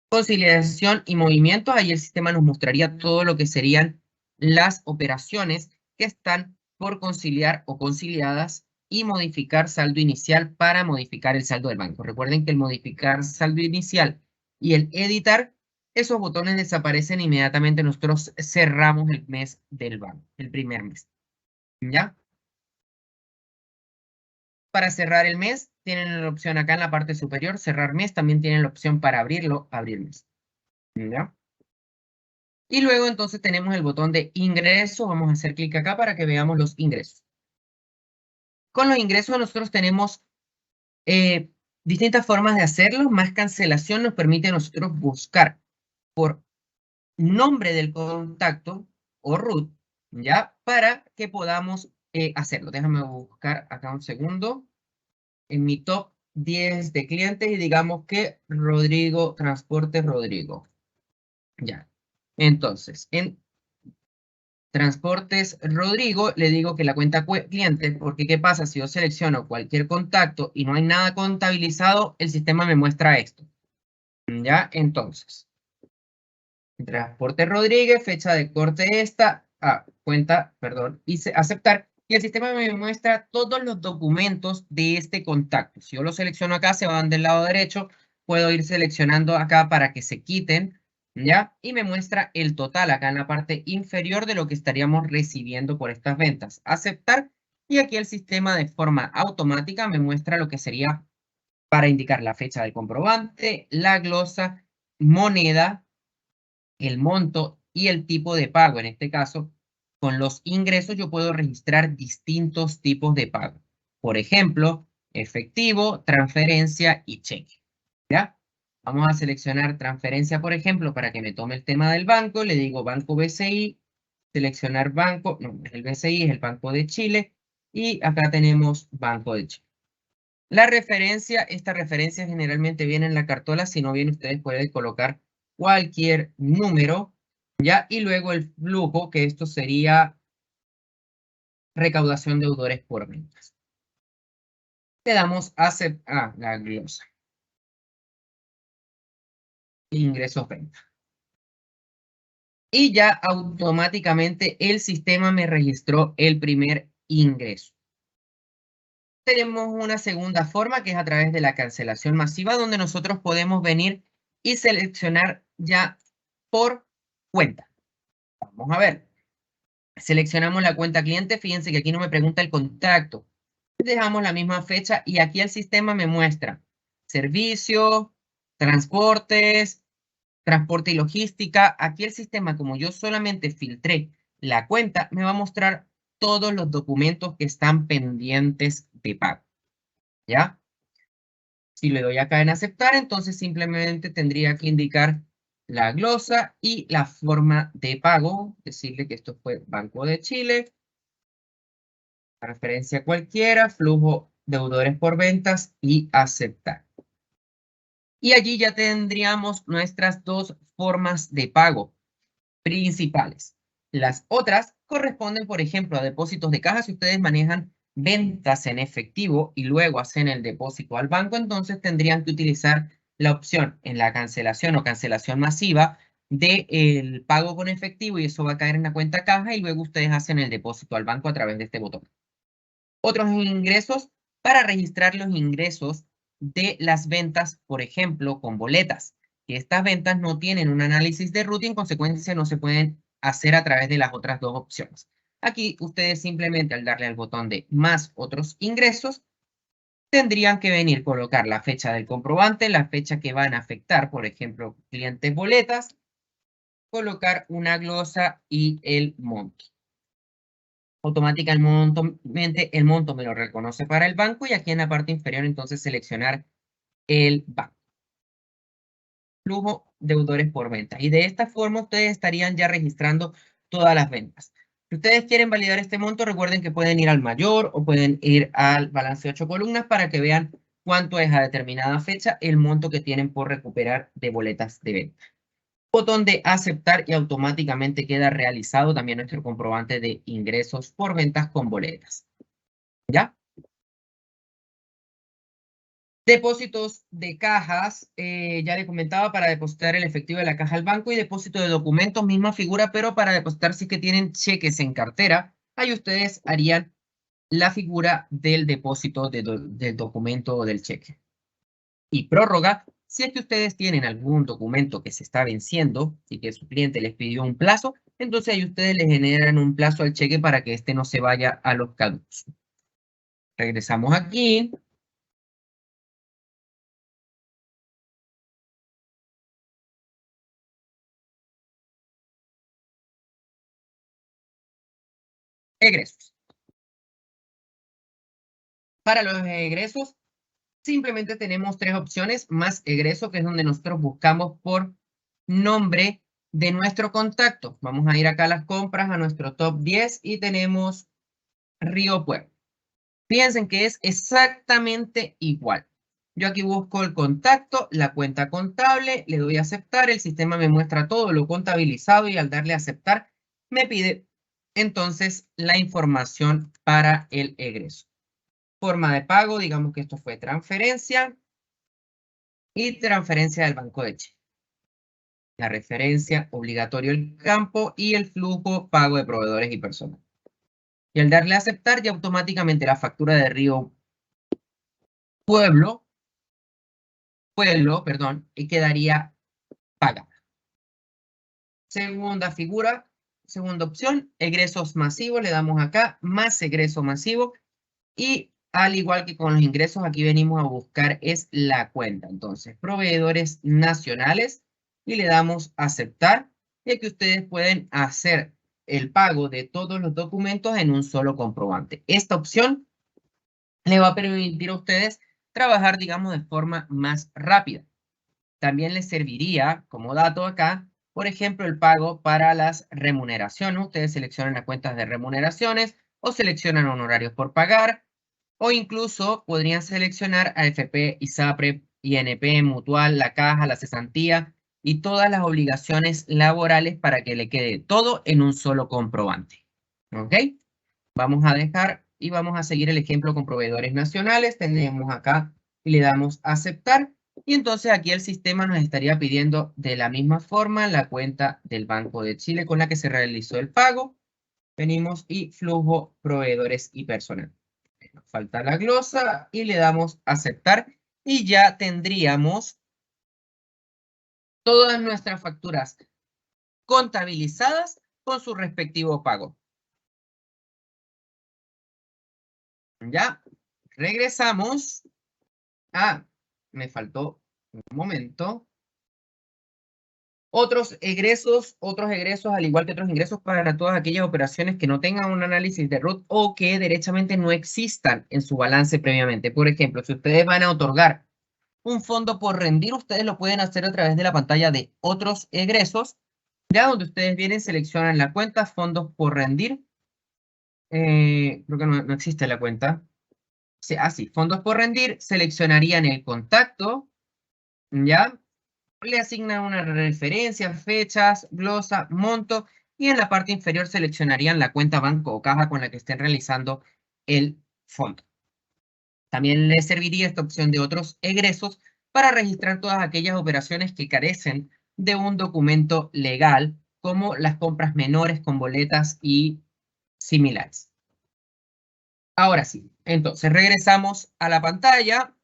Conciliación y movimientos, ahí el sistema nos mostraría todo lo que serían las operaciones que están por conciliar o conciliadas y modificar saldo inicial para modificar el saldo del banco. Recuerden que el modificar saldo inicial y el editar, esos botones desaparecen inmediatamente. Nosotros cerramos el mes del banco, el primer mes. ¿Ya? Para cerrar el mes, tienen la opción acá en la parte superior, cerrar mes. También tienen la opción para abrirlo, abrir mes. ¿Ya? Y luego entonces tenemos el botón de ingreso. Vamos a hacer clic acá para que veamos los ingresos. Con los ingresos nosotros tenemos distintas formas de hacerlo. Más cancelación nos permite a nosotros buscar por nombre del contacto o root, ¿ya? Para que podamos hacerlo. Déjame buscar acá un segundo. En mi top 10 de clientes y digamos que Rodrigo, Transporte Rodrigo. Ya. Entonces, en Transportes Rodrigo, le digo que la cuenta cliente, porque ¿qué pasa? Si yo selecciono cualquier contacto y no hay nada contabilizado, el sistema me muestra esto. ¿Ya? Entonces, Transporte Rodríguez, fecha de corte esta, cuenta, perdón, hice aceptar, y el sistema me muestra todos los documentos de este contacto. Si yo lo selecciono acá, se van del lado derecho, puedo ir seleccionando acá para que se quiten, ¿ya? Y me muestra el total acá en la parte inferior de lo que estaríamos recibiendo por estas ventas. Aceptar, y aquí el sistema de forma automática me muestra lo que sería para indicar la fecha del comprobante, la glosa, moneda, el monto y el tipo de pago. En este caso, con los ingresos yo puedo registrar distintos tipos de pago. Por ejemplo, efectivo, transferencia y cheque. ¿Ya? Vamos a seleccionar transferencia, por ejemplo, para que me tome el tema del banco. Le digo Banco BCI, seleccionar banco, no, el BCI es el Banco de Chile y acá tenemos Banco de Chile. La referencia, esta referencia generalmente viene en la cartola, si no bien ustedes pueden colocar cualquier número, ¿ya? Y luego el flujo, que esto sería recaudación de deudores por ventas. Le damos a la glosa. Ingresos ventas. Y ya automáticamente el sistema me registró el primer ingreso. Tenemos una segunda forma que es a través de la cancelación masiva, donde nosotros podemos venir y seleccionar ya por cuenta. Vamos a ver. Seleccionamos la cuenta cliente. Fíjense que aquí no me pregunta el contacto. Dejamos la misma fecha y aquí el sistema me muestra servicio, transportes, transporte y logística. Aquí el sistema, como yo solamente filtré la cuenta, me va a mostrar todos los documentos que están pendientes de pago. ¿Ya? Si le doy acá en aceptar, entonces simplemente tendría que indicar la glosa y la forma de pago. Decirle que esto fue Banco de Chile. Referencia cualquiera, flujo deudores por ventas y aceptar. Y allí ya tendríamos nuestras dos formas de pago principales. Las otras corresponden, por ejemplo, a depósitos de caja. Si ustedes manejan ventas en efectivo y luego hacen el depósito al banco, entonces tendrían que utilizar la opción en la cancelación o cancelación masiva del pago con efectivo y eso va a caer en la cuenta caja y luego ustedes hacen el depósito al banco a través de este botón. Otros ingresos, para registrar los ingresos de las ventas, por ejemplo, con boletas. Que estas ventas no tienen un análisis de ruta y en consecuencia no se pueden hacer a través de las otras dos opciones. Aquí ustedes simplemente al darle al botón de más otros ingresos, tendrían que venir a colocar la fecha del comprobante, la fecha que van a afectar, por ejemplo, clientes boletas, colocar una glosa y el monto. Automáticamente el monto me lo reconoce para el banco y aquí en la parte inferior entonces seleccionar el banco. Flujo deudores por venta. Y de esta forma ustedes estarían ya registrando todas las ventas. Si ustedes quieren validar este monto, recuerden que pueden ir al mayor o pueden ir al balance de 8 columnas para que vean cuánto es a determinada fecha el monto que tienen por recuperar de boletas de venta. Botón de aceptar y automáticamente queda realizado también nuestro comprobante de ingresos por ventas con boletas. ¿Ya? Depósitos de cajas, ya le comentaba, para depositar el efectivo de la caja al banco, y depósito de documentos, misma figura, pero para depositar si que tienen cheques en cartera, ahí ustedes harían la figura del depósito del documento o del cheque. Y prórroga, si es que ustedes tienen algún documento que se está venciendo y que su cliente les pidió un plazo, entonces ahí ustedes le generan un plazo al cheque para que este no se vaya a los caducos. Regresamos aquí. Egresos. Para los egresos, simplemente tenemos tres opciones, más egreso, que es donde nosotros buscamos por nombre de nuestro contacto. Vamos a ir acá a las compras, a nuestro top 10, y tenemos Río Puerto. Piensen que es exactamente igual. Yo aquí busco el contacto, la cuenta contable, le doy a aceptar, el sistema me muestra todo lo contabilizado y al darle a aceptar me pide entonces la información para el egreso. Forma de pago, digamos que esto fue transferencia y transferencia del banco de cheque. La referencia, obligatorio el campo, y el flujo, pago de proveedores y personal. Y al darle a aceptar, ya automáticamente la factura de Río Pueblo, perdón, y quedaría pagada. Segunda figura, segunda opción, egresos masivos, le damos acá, más egreso masivo, y al igual que con los ingresos, aquí venimos a buscar es la cuenta. Entonces, proveedores nacionales, y le damos aceptar, y aquí ustedes pueden hacer el pago de todos los documentos en un solo comprobante. Esta opción le va a permitir a ustedes trabajar, digamos, de forma más rápida. También les serviría como dato acá, por ejemplo, el pago para las remuneraciones. Ustedes seleccionan las cuentas de remuneraciones o seleccionan honorarios por pagar, o incluso podrían seleccionar AFP, ISAPRE, INP, Mutual, la caja, la cesantía y todas las obligaciones laborales para que le quede todo en un solo comprobante. ¿Ok? Vamos a dejar y vamos a seguir el ejemplo con proveedores nacionales. Tenemos acá y le damos a aceptar. Y entonces aquí el sistema nos estaría pidiendo de la misma forma la cuenta del Banco de Chile con la que se realizó el pago. Venimos y flujo, proveedores y personal. Nos falta la glosa y le damos a aceptar. Y ya tendríamos todas nuestras facturas contabilizadas con su respectivo pago. Ya regresamos. Me faltó un momento. Otros egresos, al igual que otros ingresos para todas aquellas operaciones que no tengan un análisis de RUT o que derechamente no existan en su balance previamente. Por ejemplo, si ustedes van a otorgar un fondo por rendir, ustedes lo pueden hacer a través de la pantalla de otros egresos, ya donde ustedes vienen, seleccionan la cuenta, fondos por rendir. Creo que no existe la cuenta. Sí, así, fondos por rendir, seleccionarían el contacto, ¿ya? Le asignan una referencia, fechas, glosa, monto, y en la parte inferior seleccionarían la cuenta banco o caja con la que estén realizando el fondo. También les serviría esta opción de otros egresos para registrar todas aquellas operaciones que carecen de un documento legal, como las compras menores con boletas y similares. Ahora sí, entonces regresamos a la pantalla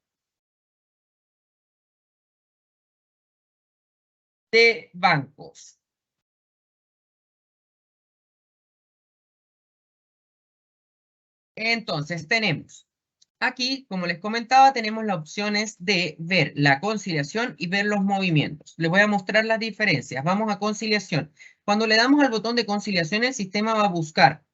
de bancos. Entonces tenemos aquí, como les comentaba, tenemos las opciones de ver la conciliación y ver los movimientos. Les voy a mostrar las diferencias. Vamos a conciliación. Cuando le damos al botón de conciliación, el sistema va a buscar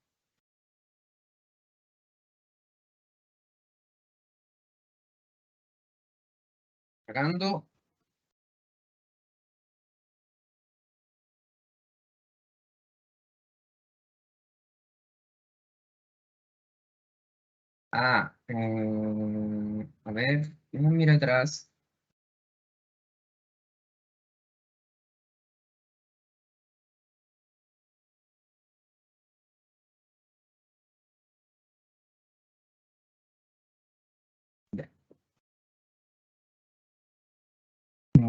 cargando. A ver, mira atrás.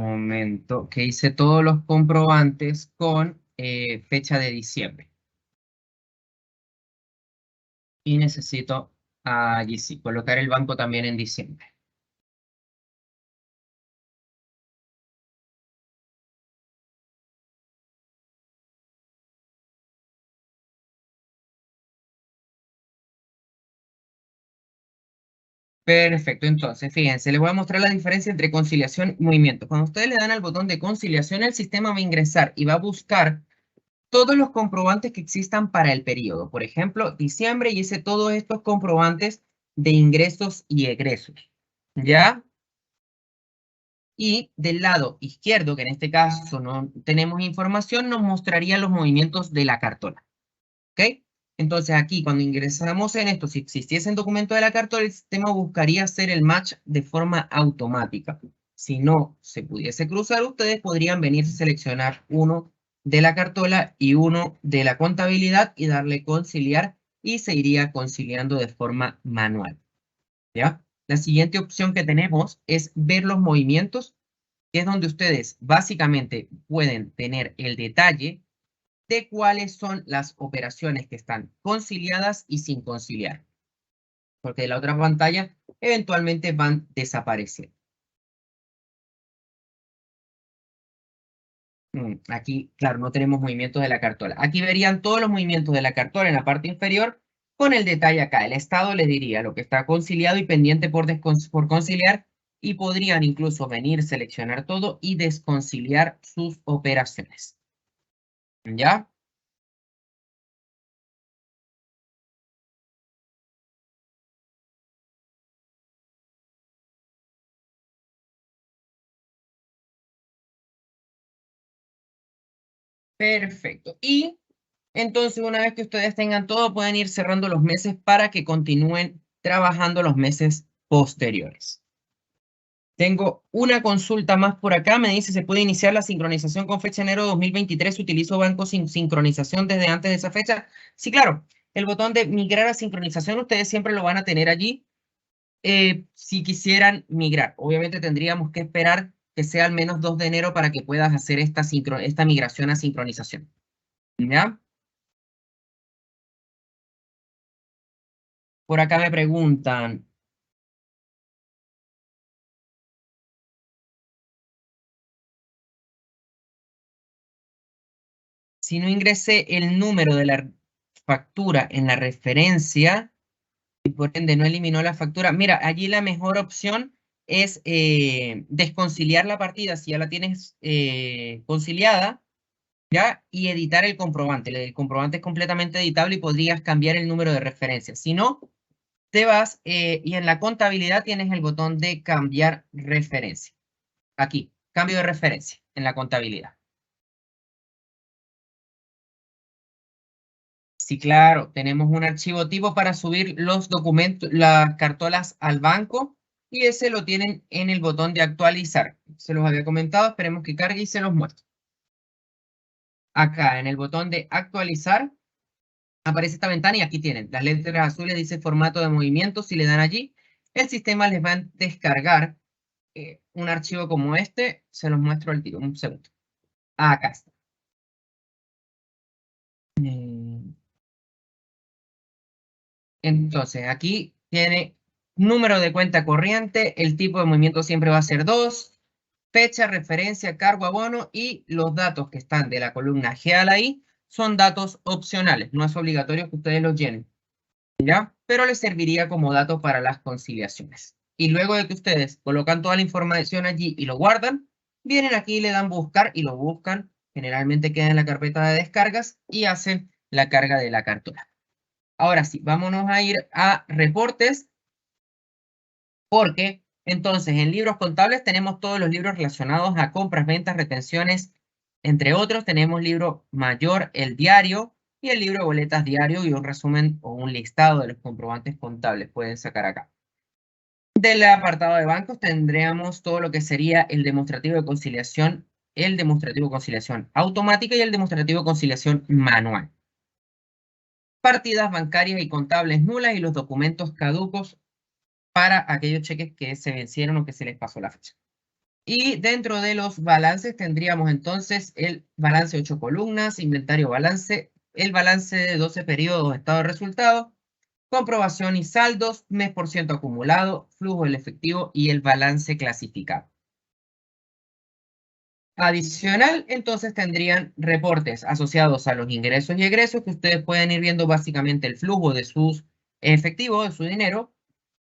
momento, que hice todos los comprobantes con fecha de diciembre. Y necesito allí sí, colocar el banco también en diciembre. Perfecto, entonces, fíjense, les voy a mostrar la diferencia entre conciliación y movimiento. Cuando ustedes le dan al botón de conciliación, el sistema va a ingresar y va a buscar todos los comprobantes que existan para el periodo. Por ejemplo, diciembre, y hice todos estos comprobantes de ingresos y egresos, ¿ya? Y del lado izquierdo, que en este caso no tenemos información, nos mostraría los movimientos de la cartola, ¿ok? Entonces aquí, cuando ingresamos en esto, si existiese un documento de la cartola, el sistema buscaría hacer el match de forma automática. Si no se pudiese cruzar, ustedes podrían venir a seleccionar uno de la cartola y uno de la contabilidad y darle conciliar y se iría conciliando de forma manual, ¿ya? La siguiente opción que tenemos es ver los movimientos, que es donde ustedes básicamente pueden tener el detalle de cuáles son las operaciones que están conciliadas y sin conciliar, porque de la otra pantalla eventualmente van desapareciendo. Aquí, claro, no tenemos movimientos de la cartola. Aquí verían todos los movimientos de la cartola en la parte inferior con el detalle acá. El estado les diría lo que está conciliado y pendiente por conciliar y podrían incluso venir, seleccionar todo y desconciliar sus operaciones. ¿Ya? Perfecto. Y entonces, una vez que ustedes tengan todo, pueden ir cerrando los meses para que continúen trabajando los meses posteriores. Tengo una consulta más por acá. Me dice, ¿se puede iniciar la sincronización con fecha enero 2023? ¿Utilizo banco sin sincronización desde antes de esa fecha? Sí, claro. El botón de migrar a sincronización, ustedes siempre lo van a tener allí. Si quisieran migrar, obviamente tendríamos que esperar que sea al menos 2 de enero para que puedas hacer esta migración a sincronización. ¿Ya? Por acá me preguntan, si no ingresé el número de la factura en la referencia y por ende no eliminó la factura, mira, allí la mejor opción es desconciliar la partida si ya la tienes conciliada, ¿ya? Y editar el comprobante. El comprobante es completamente editable y podrías cambiar el número de referencia. Si no, te vas y en la contabilidad tienes el botón de cambiar referencia. Aquí, cambio de referencia en la contabilidad. Sí, claro, tenemos un archivo tipo para subir los documentos, las cartolas al banco y ese lo tienen en el botón de actualizar. Se los había comentado, esperemos que cargue y se los muestro. Acá en el botón de actualizar aparece esta ventana y aquí tienen las letras azules, dice formato de movimiento. Si le dan allí, el sistema les va a descargar un archivo como este. Se los muestro al tiro, un segundo. Acá está. Entonces, aquí tiene número de cuenta corriente, el tipo de movimiento siempre va a ser 2, fecha, referencia, cargo, abono y los datos que están de la columna G a la I son datos opcionales, no es obligatorio que ustedes los llenen, ¿ya? Pero les serviría como datos para las conciliaciones. Y luego de que ustedes colocan toda la información allí y lo guardan, vienen aquí y le dan buscar y lo buscan, generalmente queda en la carpeta de descargas y hacen la carga de la cartera. Ahora sí, vámonos a ir a reportes, porque entonces en libros contables tenemos todos los libros relacionados a compras, ventas, retenciones, entre otros. Tenemos libro mayor, el diario, y el libro de boletas diario y un resumen o un listado de los comprobantes contables. Pueden sacar acá. Del apartado de bancos tendríamos todo lo que sería el demostrativo de conciliación, el demostrativo de conciliación automática y el demostrativo de conciliación manual. Partidas bancarias y contables nulas y los documentos caducos para aquellos cheques que se vencieron o que se les pasó la fecha. Y dentro de los balances tendríamos entonces el balance 8 columnas, inventario balance, el balance de 12 periodos, estado de resultados, comprobación y saldos, mes por ciento acumulado, flujo del efectivo y el balance clasificado. Adicional, entonces tendrían reportes asociados a los ingresos y egresos, que ustedes pueden ir viendo básicamente el flujo de sus efectivos, de su dinero,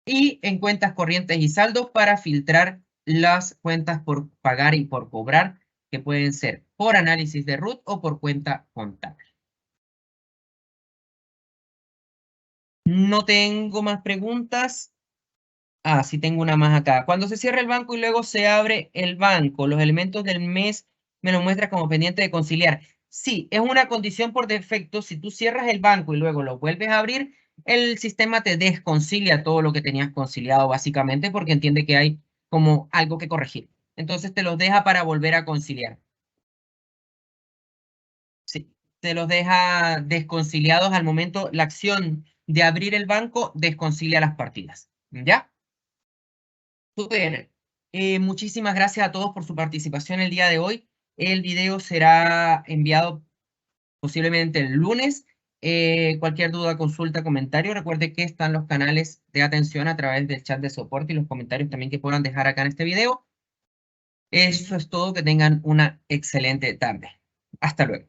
y en cuentas corrientes y saldos para filtrar las cuentas por pagar y por cobrar, que pueden ser por análisis de RUT o por cuenta contable. No tengo más preguntas. Ah, sí tengo una más acá. Cuando se cierra el banco y luego se abre el banco, los elementos del mes me lo muestra como pendiente de conciliar. Sí, es una condición por defecto. Si tú cierras el banco y luego lo vuelves a abrir, el sistema te desconcilia todo lo que tenías conciliado básicamente porque entiende que hay como algo que corregir. Entonces te los deja para volver a conciliar. Sí, te los deja desconciliados al momento. La acción de abrir el banco desconcilia las partidas. ¿Ya? Súper. Muchísimas gracias a todos por su participación el día de hoy. El video será enviado posiblemente el lunes. Cualquier duda, consulta, comentario, recuerde que están los canales de atención a través del chat de soporte y los comentarios también que puedan dejar acá en este video. Eso es todo. Que tengan una excelente tarde. Hasta luego.